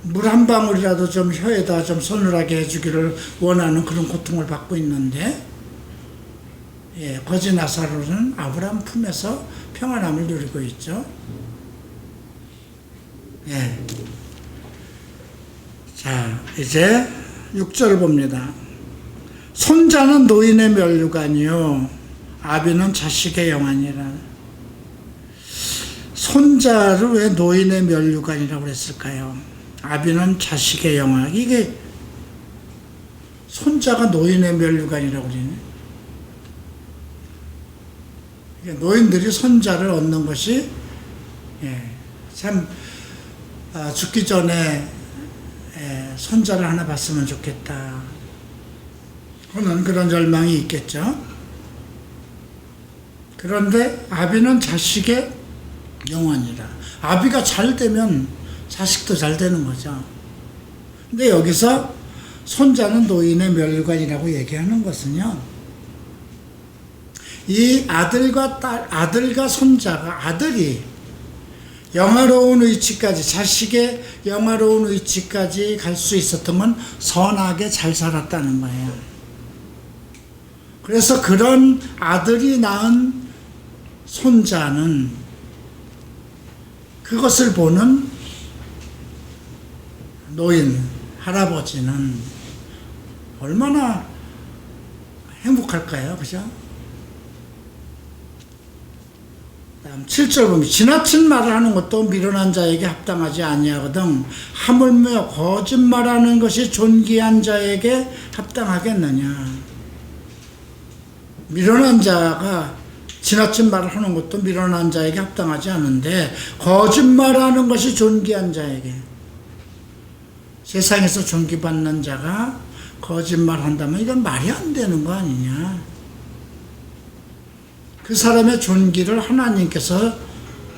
A: 물 한 방울이라도 좀 혀에다 좀 서늘하게 해주기를 원하는 그런 고통을 받고 있는데, 예, 거지 나사로는 아브라함 품에서 평안함을 누리고 있죠. 예. 자, 이제 6절 봅니다. 손자는 노인의 면류관이요 아비는 자식의 영안이라. 손자를 왜 노인의 면류관이라고 했을까요? 아비는 자식의 영안. 이게 손자가 노인의 면류관이라고 그러네. 노인들이 손자를 얻는 것이, 예, 참 죽기 전에 손자를 하나 봤으면 좋겠다 하는 그런 절망이 있겠죠. 그런데 아비는 자식의 영원이라. 아비가 잘 되면 자식도 잘 되는 거죠. 근데 여기서 손자는 노인의 면류관이라고 얘기하는 것은요, 이 아들과 손자가, 아들이 영화로운 위치까지, 자식의 영화로운 위치까지 갈 수 있었던 건 선하게 잘 살았다는 거예요. 그래서 그런 아들이 낳은 손자는, 그것을 보는 노인, 할아버지는 얼마나 행복할까요? 그죠? 다음 7절 보면, 지나친 말을 하는 것도 미련한 자에게 합당하지 아니하거든 하물며 거짓말하는 것이 존귀한 자에게 합당하겠느냐. 미련한 자가 지나친 말을 하는 것도 미련한 자에게 합당하지 않은데, 거짓말하는 것이 존귀한 자에게, 세상에서 존귀받는 자가 거짓말한다면 이건 말이 안 되는 거 아니냐. 그 사람의 존귀를 하나님께서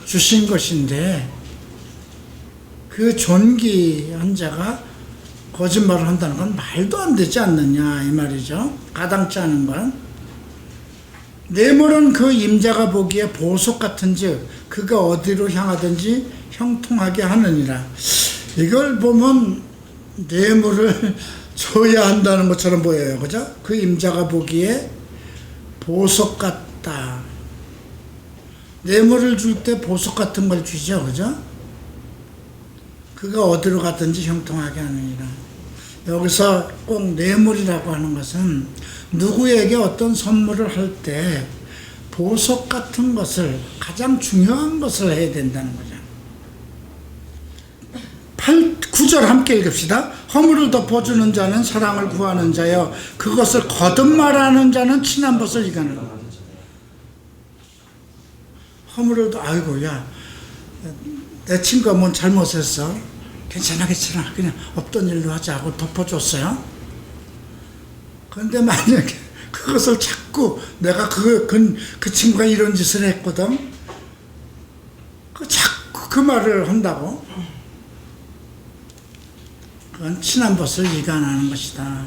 A: 주신 것인데, 그 존귀한 자가 거짓말을 한다는 건 말도 안 되지 않느냐 이 말이죠. 가당치 않은 건. 뇌물은 그 임자가 보기에 보석 같은즉 그가 어디로 향하든지 형통하게 하느니라. 이걸 보면 뇌물을 줘야 한다는 것처럼 보여요. 그죠? 그 임자가 보기에 보석 같다. 뇌물을 줄 때 보석 같은 걸 주죠. 그죠? 그가 어디로 가든지 형통하게 하느니라. 여기서 꼭 뇌물이라고 하는 것은 누구에게 어떤 선물을 할 때 보석 같은 것을, 가장 중요한 것을 해야 된다는 거죠. 9절 함께 읽읍시다. 허물을 덮어주는 자는 사랑을 구하는 자여 그것을 거듭말하는 자는 친한 것을 이가는. 허물을 아이고 야 내 친구가 뭔 잘못했어, 괜찮아 그냥 없던 일로 하자 하고 덮어줬어요. 그런데 만약에 그것을 자꾸 내가 그 친구가 이런 짓을 했거든, 자꾸 그 말을 한다고, 그건 친한 것을 이간하는 것이다.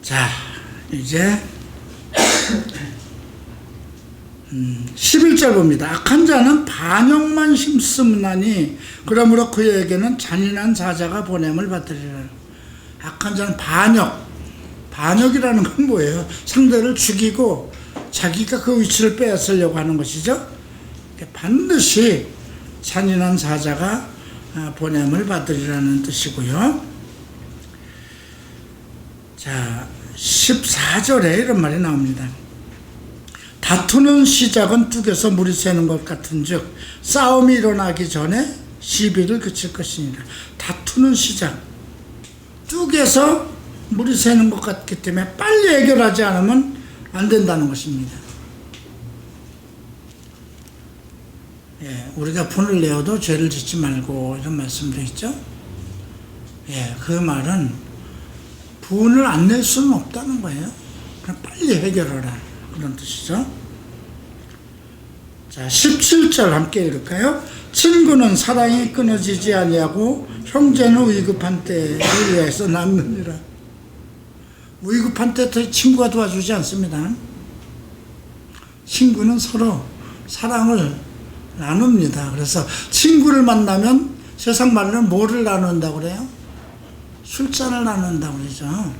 A: 자, 이제 11절 봅니다. 악한 자는 반역만 힘쓰나니 그러므로 그에게는 잔인한 사자가 보냄을 받으리라. 악한 자는 반역이라는 건 뭐예요? 상대를 죽이고 자기가 그 위치를 빼앗으려고 하는 것이죠. 반드시 잔인한 사자가 보냄을 받으리라는 뜻이고요. 자, 14절에 이런 말이 나옵니다. 다투는 시작은 뚝에서 물이 새는 것 같은즉 싸움이 일어나기 전에 시비를 그칠 것이니라. 다투는 시작, 뚝에서 물이 새는 것 같기 때문에 빨리 해결하지 않으면 안 된다는 것입니다. 예, 우리가 분을 내어도 죄를 짓지 말고 이런 말씀도 있죠. 예, 그 말은 분을 안 낼 수는 없다는 거예요. 그냥 빨리 해결하라, 그런 뜻이죠. 자, 17절 함께 읽을까요? 친구는 사랑이 끊어지지 아니하고 형제는 위급한 때를 위해서 남느니라. 위급한 때 친구가 도와주지 않습니다. 친구는 서로 사랑을 나눕니다. 그래서 친구를 만나면 세상 말로는 뭐를 나눈다고 그래요? 술잔을 나눈다고 그러죠.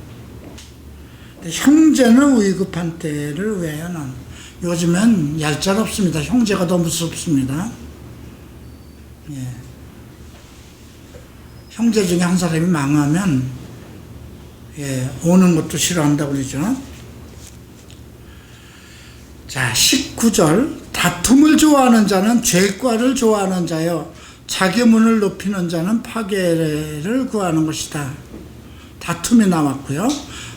A: 형제는 위급한 때를 위하여는, 요즘엔 얄짤없습니다. 형제가 더 무섭습니다. 예. 형제 중에 한 사람이 망하면 예, 오는 것도 싫어한다고 그러죠. 자, 19절, 다툼을 좋아하는 자는 죄과를 좋아하는 자여 자기 문을 높이는 자는 파괴를 구하는 것이다. 다툼이 나왔고요.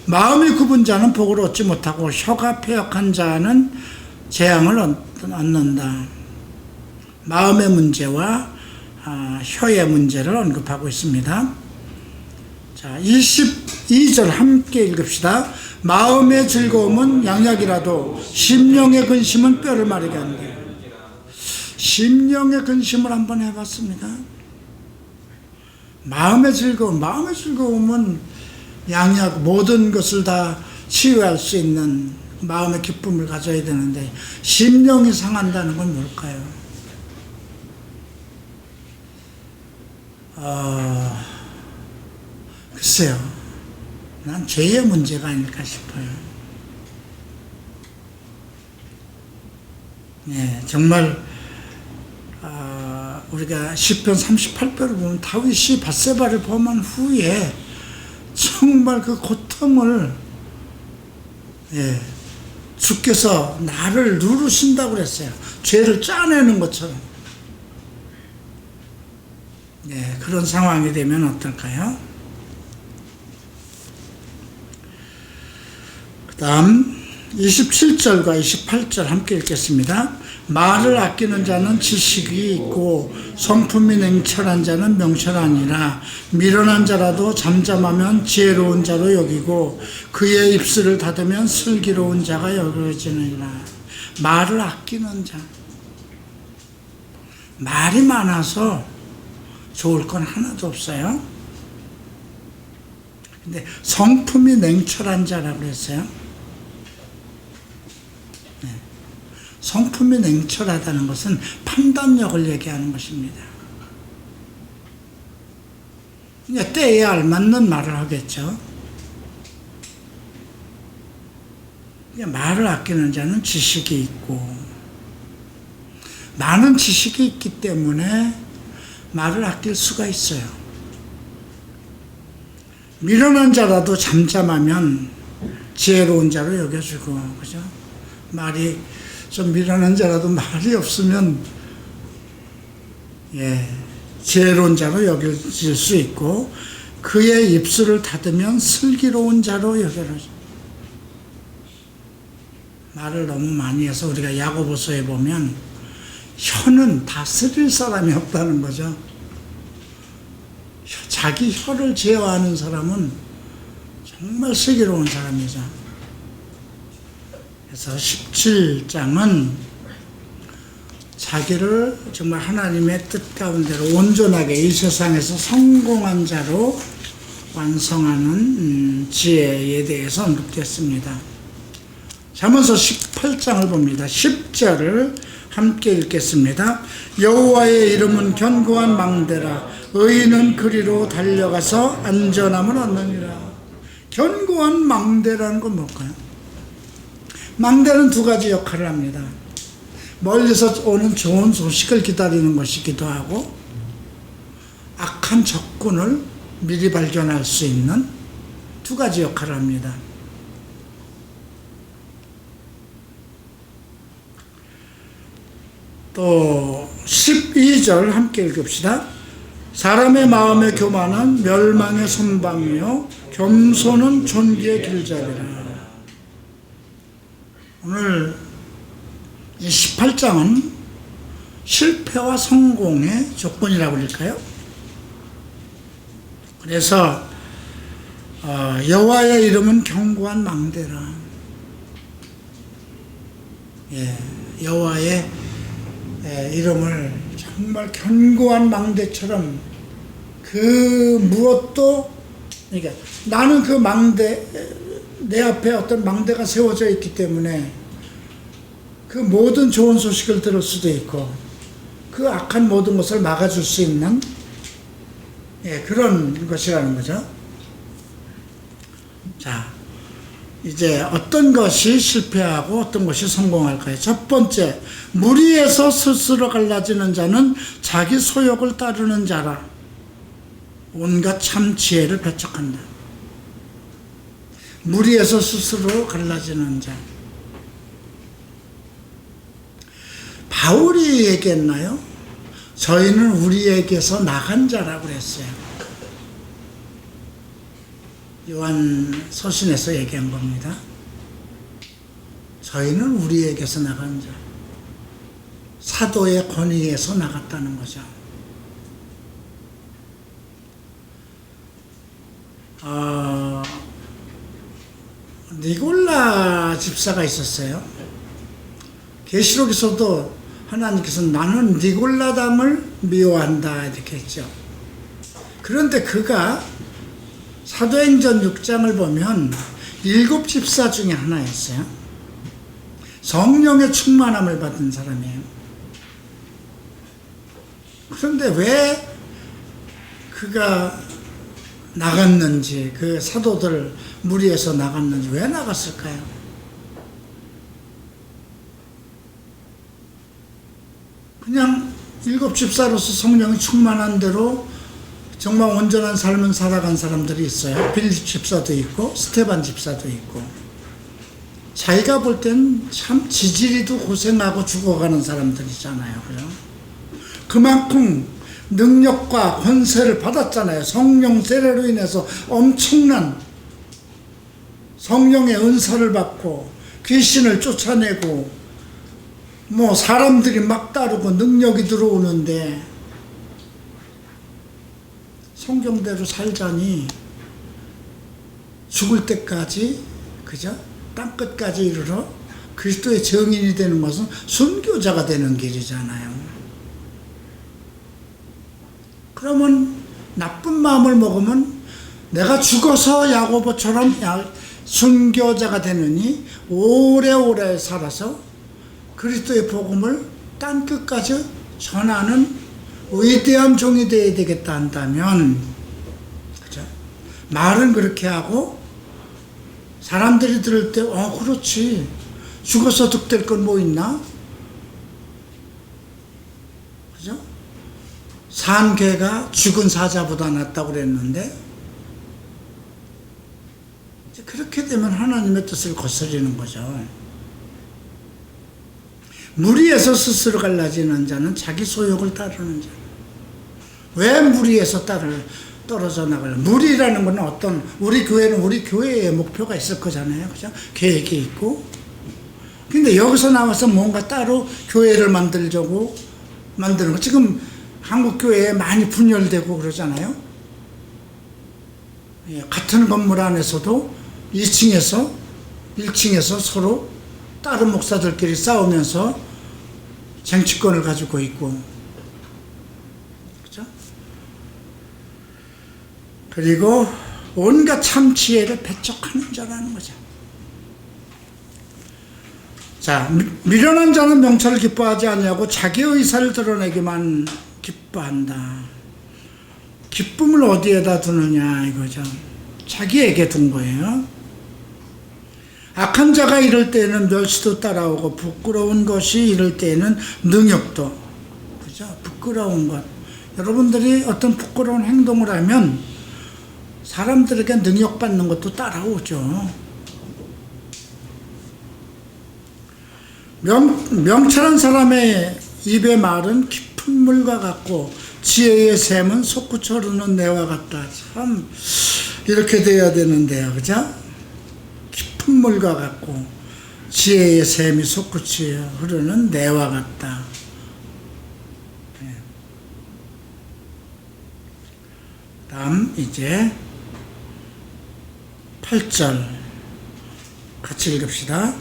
A: 마음이 굽은 자는 복을 얻지 못하고 혀가 패역한 자는 재앙을 얻는다. 마음의 문제와 혀의 문제를 언급하고 있습니다. 자, 22절 함께 읽읍시다. 마음의 즐거움은 양약이라도 심령의 근심은 뼈를 마르게 한다. 심령의 근심을 한번 해봤습니다. 마음의 즐거움은 양약, 모든 것을 다 치유할 수 있는 마음의 기쁨을 가져야 되는데 심령이 상한다는 건 뭘까요? 글쎄요, 난 죄의 문제가 아닐까 싶어요. 예, 정말 우리가 시편 38편을 보면 다윗이 밧세바를 범한 후에 정말 그 고통을, 예, 주께서 나를 누르신다고 그랬어요. 죄를 짜내는 것처럼. 예, 그런 상황이 되면 어떨까요? 그 다음 27절과 28절 함께 읽겠습니다. 말을 아끼는 자는 지식이 있고 성품이 냉철한 자는 명철하니라. 미련한 자라도 잠잠하면 지혜로운 자로 여기고 그의 입술을 닫으면 슬기로운 자가 여겨지느니라. 말을 아끼는 자, 말이 많아서 좋을 건 하나도 없어요. 근데 성품이 냉철한 자라고 했어요. 네. 성품이 냉철하다는 것은 판단력을 얘기하는 것입니다. 그러니까 때에 알맞는 말을 하겠죠. 그러니까 말을 아끼는 자는 지식이 있고, 많은 지식이 있기 때문에 말을 아낄 수가 있어요. 미련한 자라도 잠잠하면 지혜로운 자로 여겨주고, 그죠? 말이 좀 미련한 자라도 말이 없으면, 예, 지혜로운 자로 여겨질 수 있고, 그의 입술을 닫으면 슬기로운 자로 여겨져. 말을 너무 많이 해서 우리가 야고보서에 보면 혀는 다스릴 사람이 없다는 거죠. 자기 혀를 제어하는 사람은 정말 슬기로운 사람이죠. 그래서 17장은 자기를 정말 하나님의 뜻 가운데로 온전하게 이 세상에서 성공한 자로 완성하는 지혜에 대해서 언급됐습니다. 잠언서 18장을 봅니다. 10절을 함께 읽겠습니다. 여호와의 이름은 견고한 망대라. 의인은 그리로 달려가서 안전함을 얻느니라. 견고한 망대라는 건 뭘까요? 망대는 두 가지 역할을 합니다. 멀리서 오는 좋은 소식을 기다리는 것이기도 하고, 악한 적군을 미리 발견할 수 있는 두 가지 역할을 합니다. 또 12절 함께 읽읍시다. 사람의 마음에 교만은 멸망의 선방이요 겸손은 존귀의 길잡이라. 오늘 이 18장은 실패와 성공의 조건이라고 할까요? 그래서 여호와의 이름은 견고한 망대라. 여호와의 이름을 정말 견고한 망대처럼 그 무엇도, 그러니까 나는 그 망대, 내 앞에 어떤 망대가 세워져 있기 때문에 그 모든 좋은 소식을 들을 수도 있고 그 악한 모든 것을 막아줄 수 있는 그런 것이라는 거죠. 자, 이제 어떤 것이 실패하고 어떤 것이 성공할까요? 첫 번째, 무리에서 스스로 갈라지는 자는 자기 소욕을 따르는 자라 온갖 참 지혜를 배척한다. 무리에서 스스로 갈라지는 자. 바울이 얘기했나요? 저희는 우리에게서 나간 자라고 그랬어요. 요한 서신에서 얘기한 겁니다. 저희는 우리에게서 나간 자. 사도의 권위에서 나갔다는 거죠. 니골라 집사가 있었어요. 계시록에서도 하나님께서 나는 니골라당을 미워한다 이렇게 했죠. 그런데 그가 사도행전 6장을 보면 7 집사 중에 하나였어요. 성령의 충만함을 받은 사람이에요. 그런데 왜 그가 나갔는지, 그 사도들 무리에서 나갔는지 왜 나갔을까요? 그냥 7 집사로서 성령이 충만한 대로 정말 온전한 삶을 살아간 사람들이 있어요. 빌립 집사도 있고 스테반 집사도 있고. 자기가 볼 땐 참 지지리도 고생하고 죽어가는 사람들이잖아요. 그죠? 그만큼 능력과 권세를 받았잖아요. 성령 세례로 인해서 엄청난 성령의 은사를 받고 귀신을 쫓아내고 뭐 사람들이 막 따르고 능력이 들어오는데 성경대로 살자니 죽을 때까지, 그죠? 땅끝까지 이르러 그리스도의 증인이 되는 것은 순교자가 되는 길이잖아요. 그러면 나쁜 마음을 먹으면 내가 죽어서 야고보처럼 순교자가 되느니 오래오래 살아서 그리스도의 복음을 땅끝까지 전하는 위대한 종이 되어야 되겠다 한다면, 그죠? 말은 그렇게 하고 사람들이 들을 때 그렇지, 죽어서 득될 건 뭐 있나? 그죠? 산 개가 죽은 사자보다 낫다고 그랬는데, 그렇게 되면 하나님의 뜻을 거스르는 거죠. 무리에서 스스로 갈라지는 자는 자기 소욕을 따르는 자. 왜 무리에서 떨어져 나가려? 무리라는 건 어떤, 우리 교회는 우리 교회의 목표가 있을 거잖아요. 그죠? 계획이 있고. 근데 여기서 나와서 뭔가 따로 교회를 만들려고 만드는 거. 지금 한국 교회에 많이 분열되고 그러잖아요. 같은 건물 안에서도 2층에서 1층에서 서로 다른 목사들끼리 싸우면서 쟁취권을 가지고 있고, 그죠? 그리고 온갖 참 지혜를 배척하는 자라는 거죠. 자, 미련한 자는 명철을 기뻐하지 아니하고 자기 의사를 드러내기만 기뻐한다. 기쁨을 어디에다 두느냐 이거죠. 자기에게 둔 거예요. 악한 자가 이럴 때에는 멸시도 따라오고 부끄러운 것이 이럴 때에는 능욕도, 그죠? 부끄러운 것. 여러분들이 어떤 부끄러운 행동을 하면 사람들에게 능욕받는 것도 따라오죠. 명철한 사람의 입의 말은 깊은 물과 같고 지혜의 샘은 솟구쳐 흐르는 내와 같다. 참 이렇게 돼야 되는데요, 그죠? 깊은 물과 같고 지혜의 샘이 솟구쳐 흐르는 내와 같다. 다음 이제 8절 같이 읽읍시다.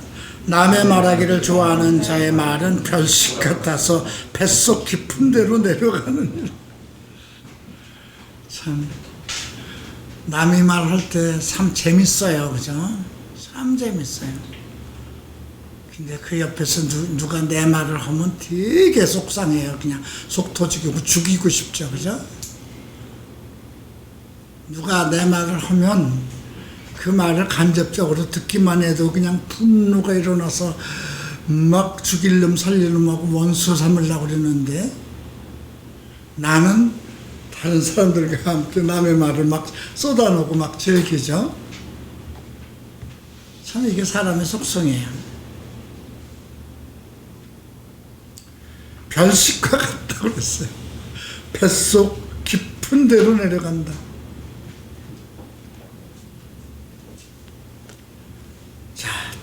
A: 남의 말하기를 좋아하는 자의 말은 별식 같아서 뱃속 깊은 데로 내려가는 일. 참 남이 말할 때 참 재밌어요, 그죠? 참 재밌어요. 근데 그 옆에서 누가 내 말을 하면 되게 속상해요. 그냥 속 터지고 죽이고 싶죠, 그죠? 누가 내 말을 하면 그 말을 간접적으로 듣기만 해도 그냥 분노가 일어나서 막 죽일 놈 살릴 놈하고 원수 삼으려고 그러는데, 나는 다른 사람들과 함께 남의 말을 막 쏟아놓고 막 즐기죠. 참 이게 사람의 속성이에요. 별식과 같다고 그랬어요. 뱃속 깊은 데로 내려간다.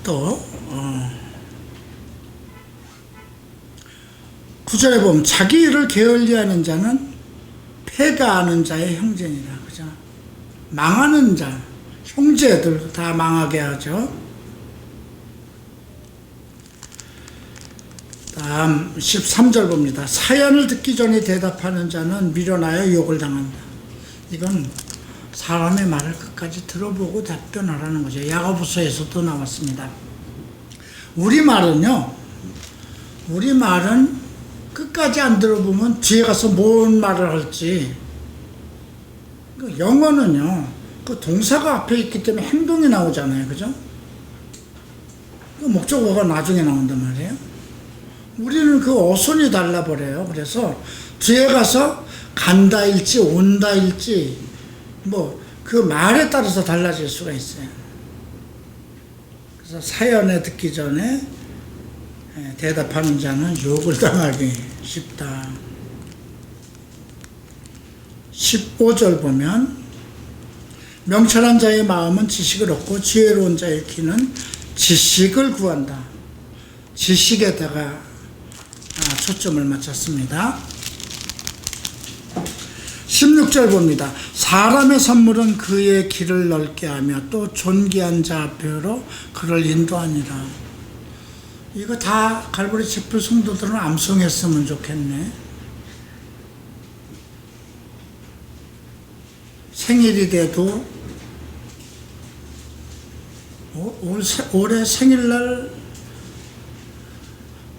A: 또 9절에 보면 자기 일을 게을리하는 자는 패가 하는 자의 형제니라. 그죠? 망하는 자, 형제들 다 망하게 하죠. 다음 13절 봅니다. 사연을 듣기 전에 대답하는 자는 미련하여 욕을 당한다. 이건 사람의 말을 끝까지 들어보고 답변하라는 거죠. 야고보서에서도 나왔습니다. 우리 말은 끝까지 안 들어보면 뒤에 가서 뭔 말을 할지. 영어는요, 그 동사가 앞에 있기 때문에 행동이 나오잖아요, 그죠? 목적어가 나중에 나온단 말이에요. 우리는 그 어순이 달라버려요. 그래서 뒤에 가서 간다일지 온다일지 그 말에 따라서 달라질 수가 있어요. 그래서 사연에 듣기 전에 대답하는 자는 욕을 당하기 쉽다. 15절 보면 명철한 자의 마음은 지식을 얻고 지혜로운 자의 귀는 지식을 구한다. 지식에다가 초점을 맞췄습니다. 16절 봅니다. 사람의 선물은 그의 길을 넓게 하며 또 존귀한 자 앞으로 그를 인도하니라. 이거 다 갈보리 촛불 성도들은 암송했으면 좋겠네. 생일이 돼도 올해 생일날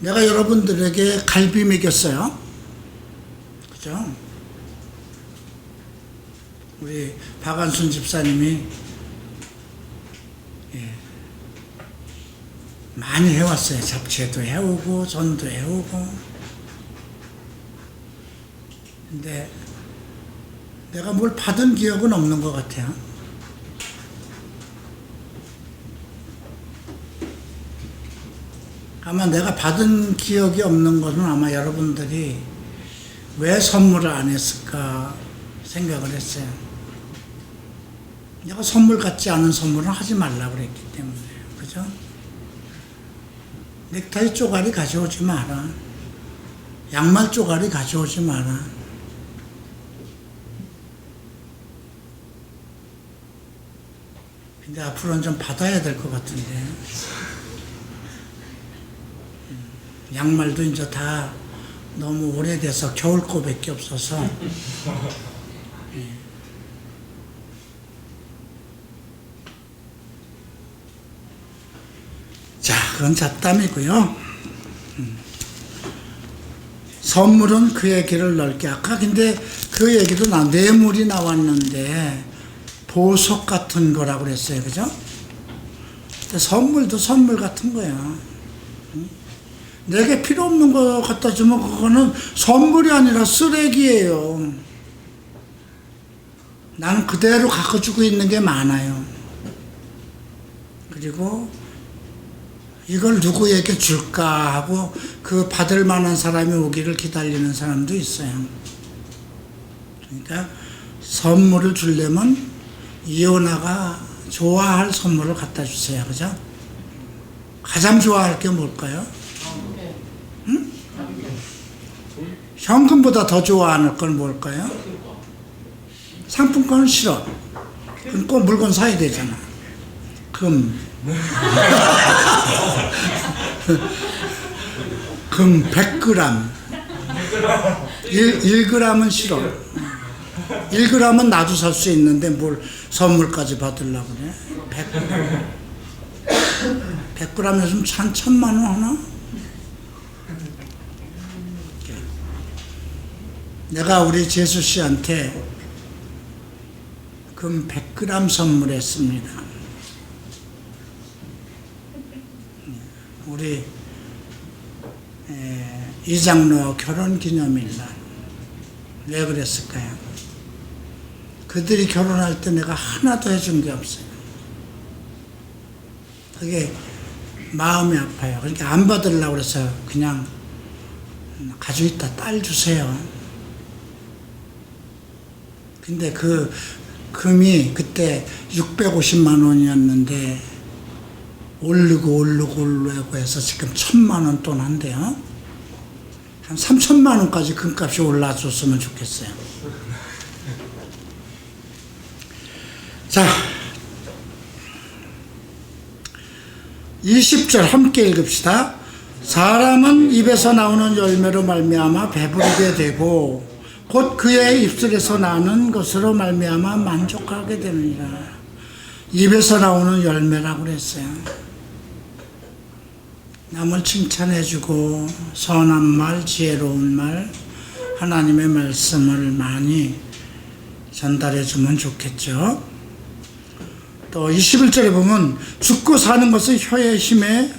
A: 내가 여러분들에게 갈비 먹였어요. 그죠? 우리 박한순 집사님이 많이 해왔어요. 잡채도 해오고 전도 해오고. 근데 내가 뭘 받은 기억은 없는 것 같아요. 아마 내가 받은 기억이 없는 것은 아마 여러분들이 왜 선물을 안 했을까 생각을 했어요. 내가 선물 같지 않은 선물은 하지 말라고 그랬기 때문에. 그죠? 넥타이 쪼가리 가져오지 마라. 양말 쪼가리 가져오지 마라. 근데 앞으로는 좀 받아야 될 것 같은데. 양말도 이제 다 너무 오래돼서 겨울 거밖에 없어서. 자, 그건 잡담이고요. 선물은 그의 길을 넓게. 아까 근데 그 얘기도 뇌물이 나왔는데 보석 같은 거라고 그랬어요. 그죠? 선물도 선물 같은 거야. 내게 필요 없는 거 갖다 주면 그거는 선물이 아니라 쓰레기예요. 나는 그대로 갖고 주고 있는 게 많아요. 그리고 이걸 누구에게 줄까 하고 그 받을 만한 사람이 오기를 기다리는 사람도 있어요. 그러니까 선물을 주려면 이혼아가 좋아할 선물을 갖다 주세요. 그죠? 가장 좋아할 게 뭘까요? 응? 현금보다 더 좋아하는 건 뭘까요? 상품권은 싫어. 그럼 꼭 물건 사야 되잖아. 금 100g 1g은 싫어. 1g은 나도 살 수 있는데 뭘 선물까지 받으려고 그래. 100g 요즘 1,000만 원 하나? 내가 우리 재수 씨한테 금 100g 선물했습니다. 우리 이장로 결혼기념일날. 왜 그랬을까요? 그들이 결혼할 때 내가 하나도 해준 게 없어요. 그게 마음이 아파요. 그러니까 안 받으려고 그래서 그냥 가지고 있다 딸 주세요. 근데 그 금이 그때 650만 원이었는데 오르고 해서 지금 1,000만 원 돈 한대요. 한 3,000만 원까지 금값이 올라줬으면 좋겠어요. 자, 20절 함께 읽읍시다. 사람은 입에서 나오는 열매로 말미암아 배부르게 되고 곧 그의 입술에서 나는 것으로 말미암아 만족하게 되느니라. 입에서 나오는 열매라고 그랬어요. 남을 칭찬해주고 선한 말, 지혜로운 말, 하나님의 말씀을 많이 전달해주면 좋겠죠. 또 21절에 보면 죽고 사는 것은 혀의 힘에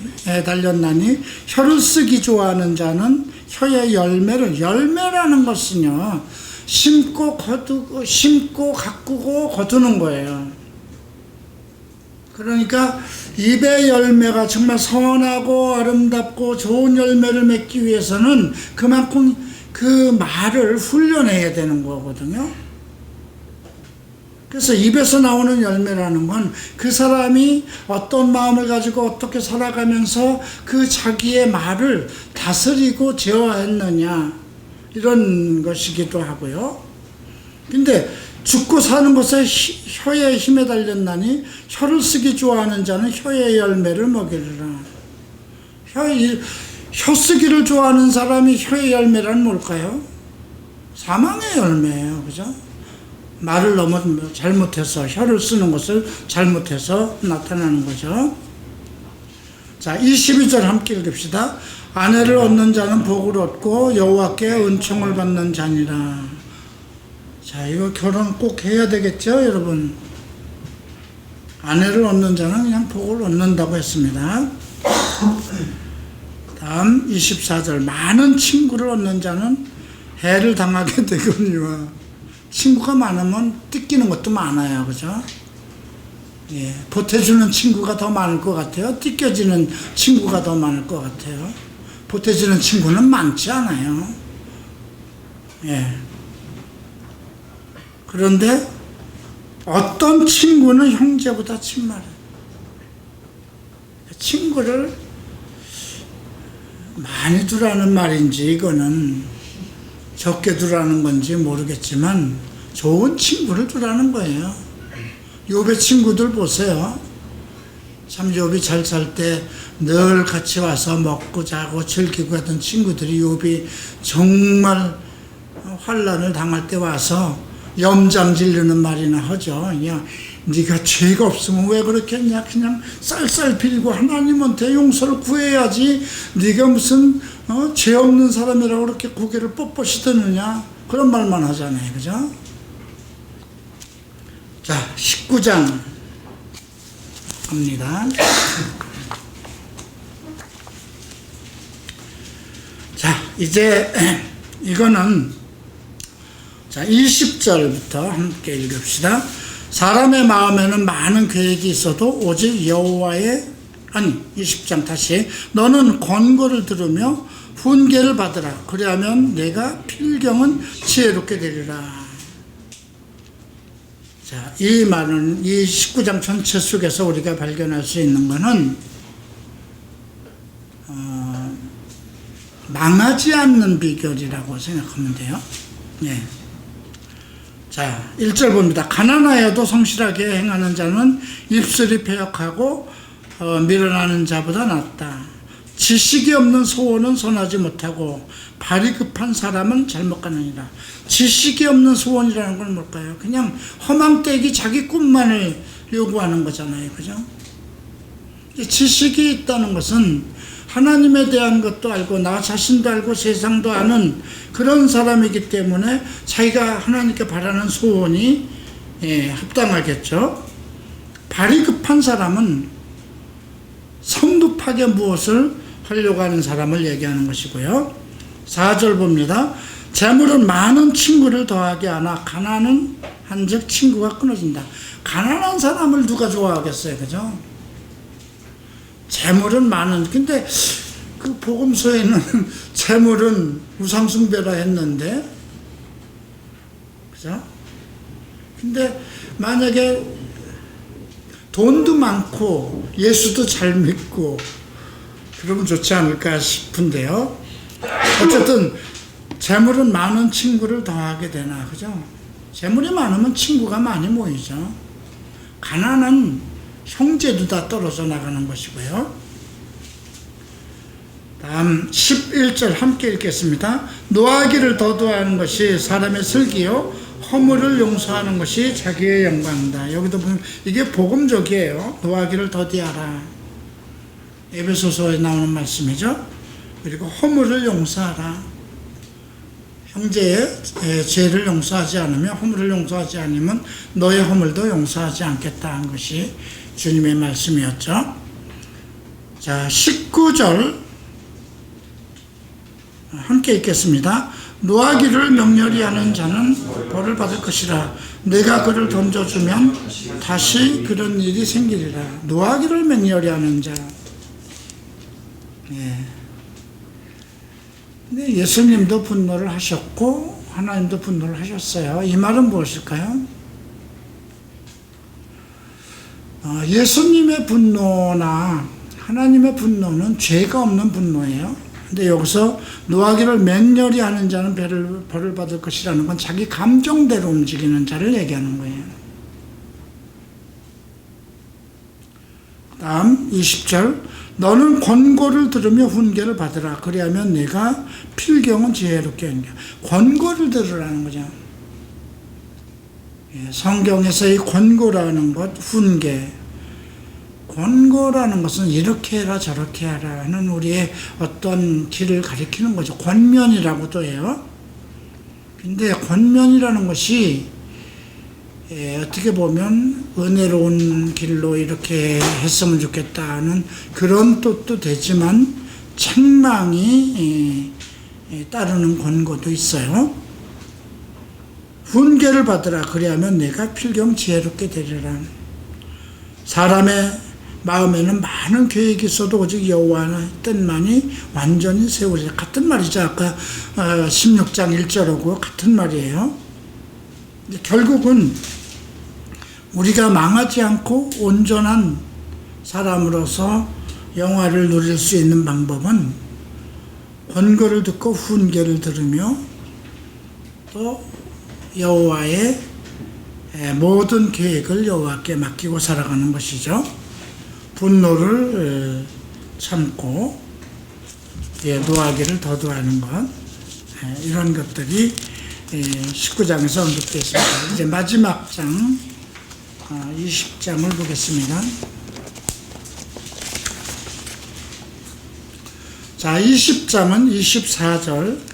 A: 달렸나니 혀를 쓰기 좋아하는 자는 혀의 열매라는 것은요, 심고 가꾸고 거두는 거예요. 그러니까 입의 열매가 정말 선하고 아름답고 좋은 열매를 맺기 위해서는 그만큼 그 말을 훈련해야 되는 거거든요. 그래서 입에서 나오는 열매라는 건 그 사람이 어떤 마음을 가지고 어떻게 살아가면서 그 자기의 말을 다스리고 제어했느냐, 이런 것이기도 하고요. 근데 죽고 사는 것에 혀의 힘에 달렸나니 혀를 쓰기 좋아하는 자는 혀의 열매를 먹이리라. 혀 쓰기를 좋아하는 사람이 혀의 열매란 뭘까요? 사망의 열매예요. 그죠? 말을 너무 잘못해서, 혀를 쓰는 것을 잘못해서 나타나는 거죠. 자, 22절 함께 읽읍시다. 아내를 얻는 자는 복을 얻고 여호와께 은총을 받는 자니라. 자, 이거 결혼 꼭 해야 되겠죠, 여러분? 아내를 얻는 자는 그냥 복을 얻는다고 했습니다. 다음 24절. 많은 친구를 얻는 자는 해를 당하게 되거니와. 친구가 많으면 뜯기는 것도 많아요. 그죠? 예, 보태주는 친구가 더 많을 것 같아요. 뜯겨지는 친구가 더 많을 것 같아요. 보태주는 친구는 많지 않아요. 예. 그런데 어떤 친구는 형제보다 친말해요. 친구를 많이 두라는 말인지 이거는 적게 두라는 건지 모르겠지만 좋은 친구를 두라는 거예요. 욥의 친구들 보세요. 참 욥이 잘 살 때 늘 같이 와서 먹고 자고 즐기고 하던 친구들이 욥이 정말 환난을 당할 때 와서 염장 지르는 말이나 하죠. 야, 네가 죄가 없으면 왜 그렇게 했냐? 그냥 쌀쌀 빌고 하나님한테 용서를 구해야지. 네가 무슨 죄 없는 사람이라고 그렇게 고개를 뻣뻣이 드느냐? 그런 말만 하잖아요. 그죠? 자, 19장 갑니다. 자, 이제 이거는 자, 20절부터 함께 읽읍시다. 사람의 마음에는 많은 계획이 있어도 오직 여호와의 20장 다시 너는 권고를 들으며 훈계를 받으라. 그리하면 내가 필경은 지혜롭게 되리라. 자, 이 말은 이 19장 전체 속에서 우리가 발견할 수 있는 것은 망하지 않는 비결이라고 생각하면 돼요. 네. 자, 1절 봅니다. 가난하여도 성실하게 행하는 자는 입술이 패역하고 밀어나는 자보다 낫다. 지식이 없는 소원은 선하지 못하고 발이 급한 사람은 잘못 가느니라. 지식이 없는 소원이라는 건 뭘까요? 그냥 허망되기 자기 꿈만을 요구하는 거잖아요. 그죠? 지식이 있다는 것은 하나님에 대한 것도 알고 나 자신도 알고 세상도 아는 그런 사람이기 때문에 자기가 하나님께 바라는 소원이 합당하겠죠. 발이 급한 사람은 성급하게 무엇을 하려고 하는 사람을 얘기하는 것이고요. 4절 봅니다. 재물은 많은 친구를 더하게 하나 가난은 한즉 친구가 끊어진다. 가난한 사람을 누가 좋아하겠어요. 그죠? 재물은 많은, 근데 그 복음서에는 재물은 우상숭배라 했는데, 그죠? 근데 만약에 돈도 많고 예수도 잘 믿고 그러면 좋지 않을까 싶은데요. 어쨌든 재물은 많은 친구를 더하게 되나, 그죠? 재물이 많으면 친구가 많이 모이죠. 가난은 형제도 다 떨어져 나가는 것이고요. 다음 11절 함께 읽겠습니다. 노하기를 더도하는 것이 사람의 슬기요 허물을 용서하는 것이 자기의 영광이다. 여기도 보면 이게 복음적이에요. 노하기를 더디하라. 에베소서에 나오는 말씀이죠. 그리고 허물을 용서하라. 형제의 죄를 용서하지 않으면, 허물을 용서하지 않으면 너의 허물도 용서하지 않겠다 한 것이 주님의 말씀이었죠. 자, 19절 함께 읽겠습니다. 노하기를 명렬히 하는 자는 벌을 받을 것이라. 내가 그를 던져주면 다시 그런 일이 생기리라. 노하기를 명렬히 하는 자. 근데 예수님도 분노를 하셨고 하나님도 분노를 하셨어요. 이 말은 무엇일까요? 예수님의 분노나 하나님의 분노는 죄가 없는 분노예요. 근데 여기서 노하기를 맹렬히 하는 자는 벌을 받을 것이라는 건 자기 감정대로 움직이는 자를 얘기하는 거예요. 다음 20절 너는 권고를 들으며 훈계를 받으라. 그리하면 내가 필경은 지혜롭게 하느냐. 권고를 들으라는 거죠. 성경에서 이 권고라는 것, 훈계, 권고라는 것은 이렇게 해라 저렇게 하라 하는 우리의 어떤 길을 가리키는 거죠. 권면이라고도 해요. 근데 권면이라는 것이 어떻게 보면 은혜로운 길로 이렇게 했으면 좋겠다는 그런 뜻도 되지만 책망이 따르는 권고도 있어요. 훈계를 받으라. 그리하면 내가 필경 지혜롭게 되리라. 사람의 마음에는 많은 계획이 있어도 오직 여호와의 뜻만이 완전히 세우리라. 같은 말이죠. 아까 16장 1절하고 같은 말이에요. 결국은 우리가 망하지 않고 온전한 사람으로서 영화를 누릴 수 있는 방법은 권고를 듣고 훈계를 들으며 또 여호와의 모든 계획을 여호와께 맡기고 살아가는 것이죠. 분노를 참고 노하기를 더도하는 것, 이런 것들이 19장에서 언급되어 있습니다. 이제 마지막 장 20장을 보겠습니다. 자, 20장은 24절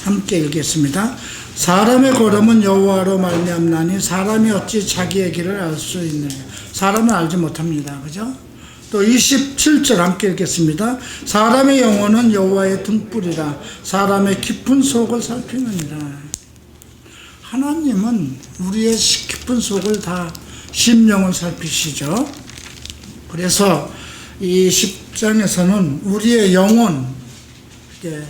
A: 함께 읽겠습니다. 사람의 걸음은 여호와로 말미암나니 사람이 어찌 자기의 길을 알 수 있느냐. 사람은 알지 못합니다. 그죠? 또 27절 함께 읽겠습니다. 사람의 영혼은 여호와의 등불이라 사람의 깊은 속을 살피느니라. 하나님은 우리의 깊은 속을 다 심령을 살피시죠. 그래서 이 10장에서는 우리의 영혼, 이게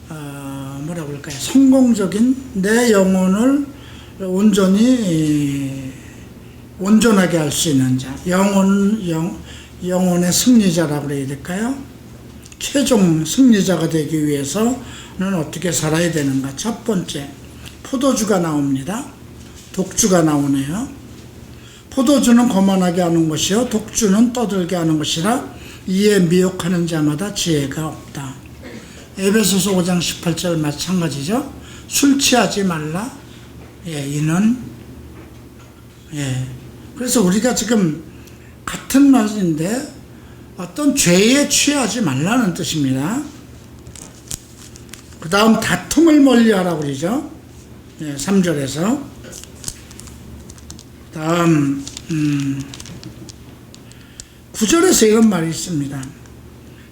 A: 뭐라고 할까요? 성공적인 내 영혼을 온전하게 할 수 있는 자, 영혼의 승리자라고 그래야 될까요? 최종 승리자가 되기 위해서는 어떻게 살아야 되는가? 첫 번째, 포도주가 나옵니다. 독주가 나오네요. 포도주는 거만하게 하는 것이요 독주는 떠들게 하는 것이라 이에 미혹하는 자마다 지혜가 없다. 에베소서 5장 18절 마찬가지죠. 술 취하지 말라. 이는 그래서 우리가 지금 같은 말인데 어떤 죄에 취하지 말라는 뜻입니다. 그 다음 다툼을 멀리하라고 그러죠. 3절에서 다음 9절에서 이런 말이 있습니다.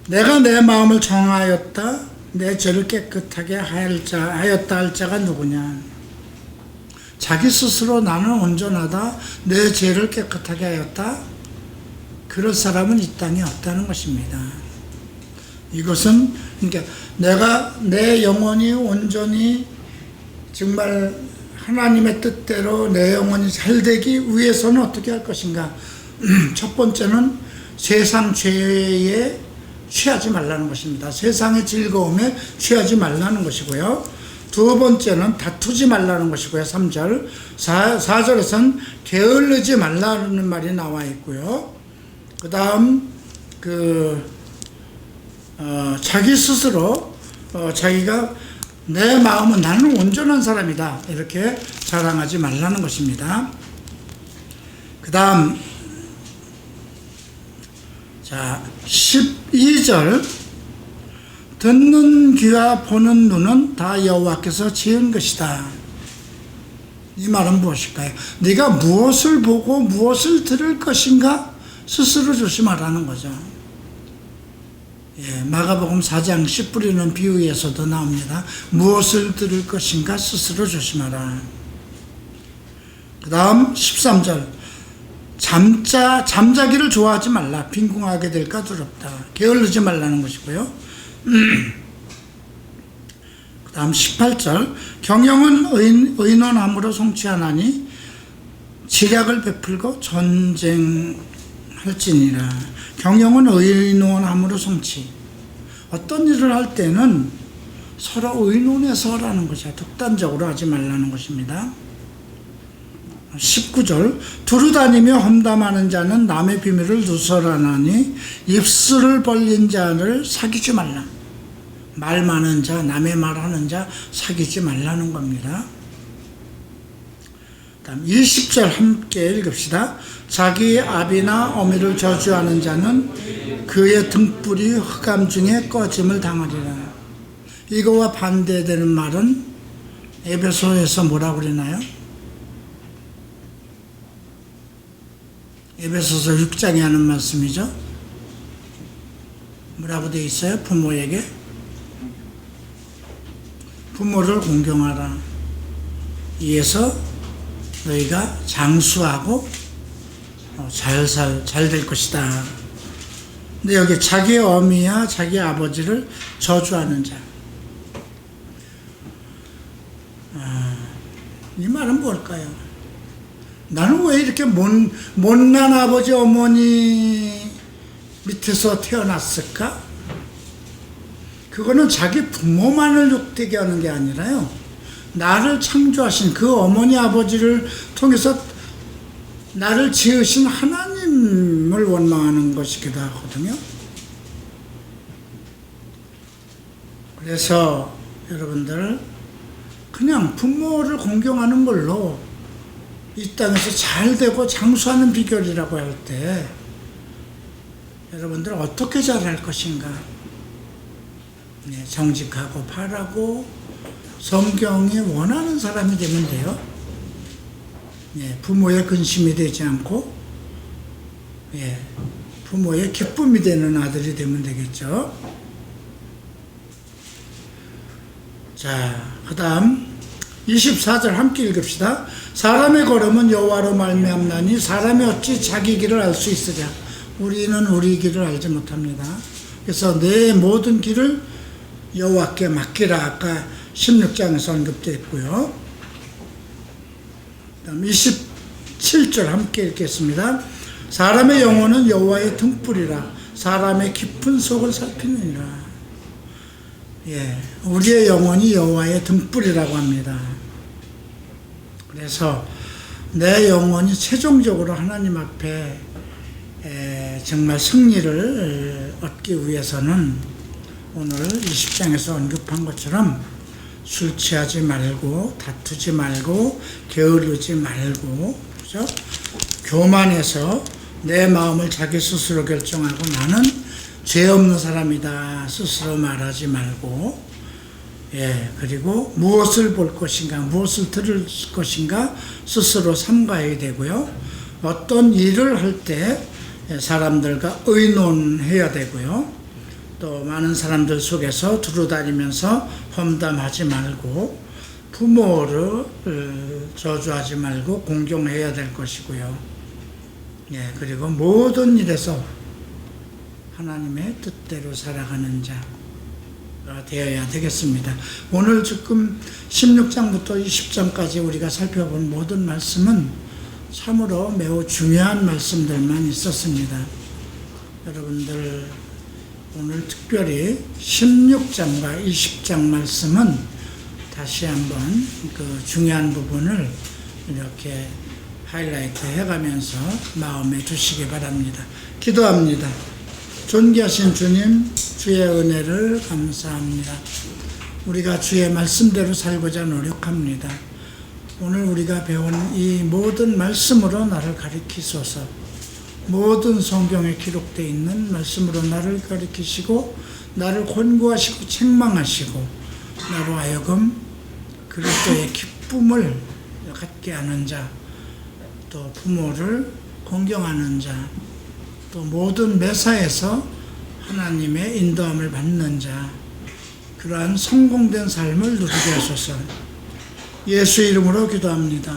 A: 내가 내 마음을 정하였다. 내 죄를 깨끗하게 하였다 할 자가 누구냐. 자기 스스로 나는 온전하다. 내 죄를 깨끗하게 하였다. 그럴 사람은 이 땅에 없다는 것입니다. 이것은 그러니까 내가 내 영혼이 온전히 정말 하나님의 뜻대로 내 영혼이 잘 되기 위해서는 어떻게 할 것인가. 첫 번째는 세상 죄에 취하지 말라는 것입니다. 세상의 즐거움에 취하지 말라는 것이고요. 두 번째는 다투지 말라는 것이고요. 3절 4절에서는 게을르지 말라는 말이 나와 있고요. 그 다음 자기 스스로 자기가 내 마음은 나는 온전한 사람이다 이렇게 자랑하지 말라는 것입니다. 그 다음 12절 듣는 귀와 보는 눈은 다 여호와께서 지은 것이다. 이 말은 무엇일까요? 네가 무엇을 보고 무엇을 들을 것인가 스스로 조심하라는 거죠. 마가복음 4장 씨 뿌리는 비유에서도 나옵니다. 무엇을 들을 것인가 스스로 조심하라. 그 다음 13절 잠자기를 좋아하지 말라. 빈궁하게 될까 두렵다. 게을르지 말라는 것이고요. 그 다음 18절 경영은 의논함으로 성취하나니 지략을 베풀고 전쟁할지니라. 경영은 의논함으로 성취. 어떤 일을 할 때는 서로 의논해서 하라는 것이야. 독단적으로 하지 말라는 것입니다. 19절 두루다니며 험담하는 자는 남의 비밀을 누설하나니 입술을 벌린 자를 사귀지 말라. 말 많은 자, 남의 말하는 자 사귀지 말라는 겁니다. 다음 20절 함께 읽읍시다. 자기 아비나 어미를 저주하는 자는 그의 등불이 흑암 중에 꺼짐을 당하리라. 이거와 반대되는 말은 에베소에서 뭐라고 그러나요? 에베소서 6장에 하는 말씀이죠. 뭐라고 되어 있어요? 부모에게 부모를 공경하라. 이에서 너희가 장수하고 잘 될 것이다. 근데 여기 자기 어미야 자기 아버지를 저주하는 자. 이 말은 뭘까요? 나는 왜 이렇게 못난 아버지 어머니 밑에서 태어났을까? 그거는 자기 부모만을 욕되게 하는 게 아니라요. 나를 창조하신 그 어머니 아버지를 통해서 나를 지으신 하나님을 원망하는 것이기도 하거든요. 그래서 여러분들 그냥 부모를 공경하는 걸로 이 땅에서 잘 되고 장수하는 비결이라고 할 때 여러분들 어떻게 잘할 것인가? 정직하고 바라고 성경이 원하는 사람이 되면 돼요. 부모의 근심이 되지 않고 부모의 기쁨이 되는 아들이 되면 되겠죠. 자, 그 다음 24절 함께 읽읍시다. 사람의 걸음은 여호와로 말미암나니 사람이 어찌 자기 길을 알 수 있으랴. 우리는 우리 길을 알지 못합니다. 그래서 내 모든 길을 여호와께 맡기라. 아까 16장에서 언급되어 있고요. 그다음 27절 함께 읽겠습니다. 사람의 영혼은 여호와의 등불이라 사람의 깊은 속을 살피느니라. 예, 우리의 영혼이 여호와의 등불이라고 합니다. 그래서 내 영혼이 최종적으로 하나님 앞에 정말 승리를 얻기 위해서는 오늘 20장에서 언급한 것처럼 술 취하지 말고 다투지 말고 게으르지 말고, 그죠? 교만해서 내 마음을 자기 스스로 결정하고 나는 죄 없는 사람이다 스스로 말하지 말고, 예, 그리고 무엇을 볼 것인가 무엇을 들을 것인가 스스로 삼가야 되고요. 어떤 일을 할 때 사람들과 의논해야 되고요. 또 많은 사람들 속에서 두루다니면서 험담하지 말고 부모를 저주하지 말고 공경해야 될 것이고요. 예, 그리고 모든 일에서 하나님의 뜻대로 살아가는 자가 되어야 되겠습니다. 오늘 지금 16장부터 20장까지 우리가 살펴본 모든 말씀은 참으로 매우 중요한 말씀들만 있었습니다. 여러분들 오늘 특별히 16장과 20장 말씀은 다시 한번 그 중요한 부분을 이렇게 하이라이트 해가면서 마음에 두시기 바랍니다. 기도합니다. 존귀하신 주님, 주의 은혜를 감사합니다. 우리가 주의 말씀대로 살고자 노력합니다. 오늘 우리가 배운 이 모든 말씀으로 나를 가리키소서. 모든 성경에 기록되어 있는 말씀으로 나를 가리키시고 나를 권고하시고 책망하시고 나로 하여금 그리스도의 기쁨을 갖게 하는 자, 또 부모를 공경하는 자, 또 모든 매사에서 하나님의 인도함을 받는 자, 그러한 성공된 삶을 누리게 하소서. 예수 이름으로 기도합니다.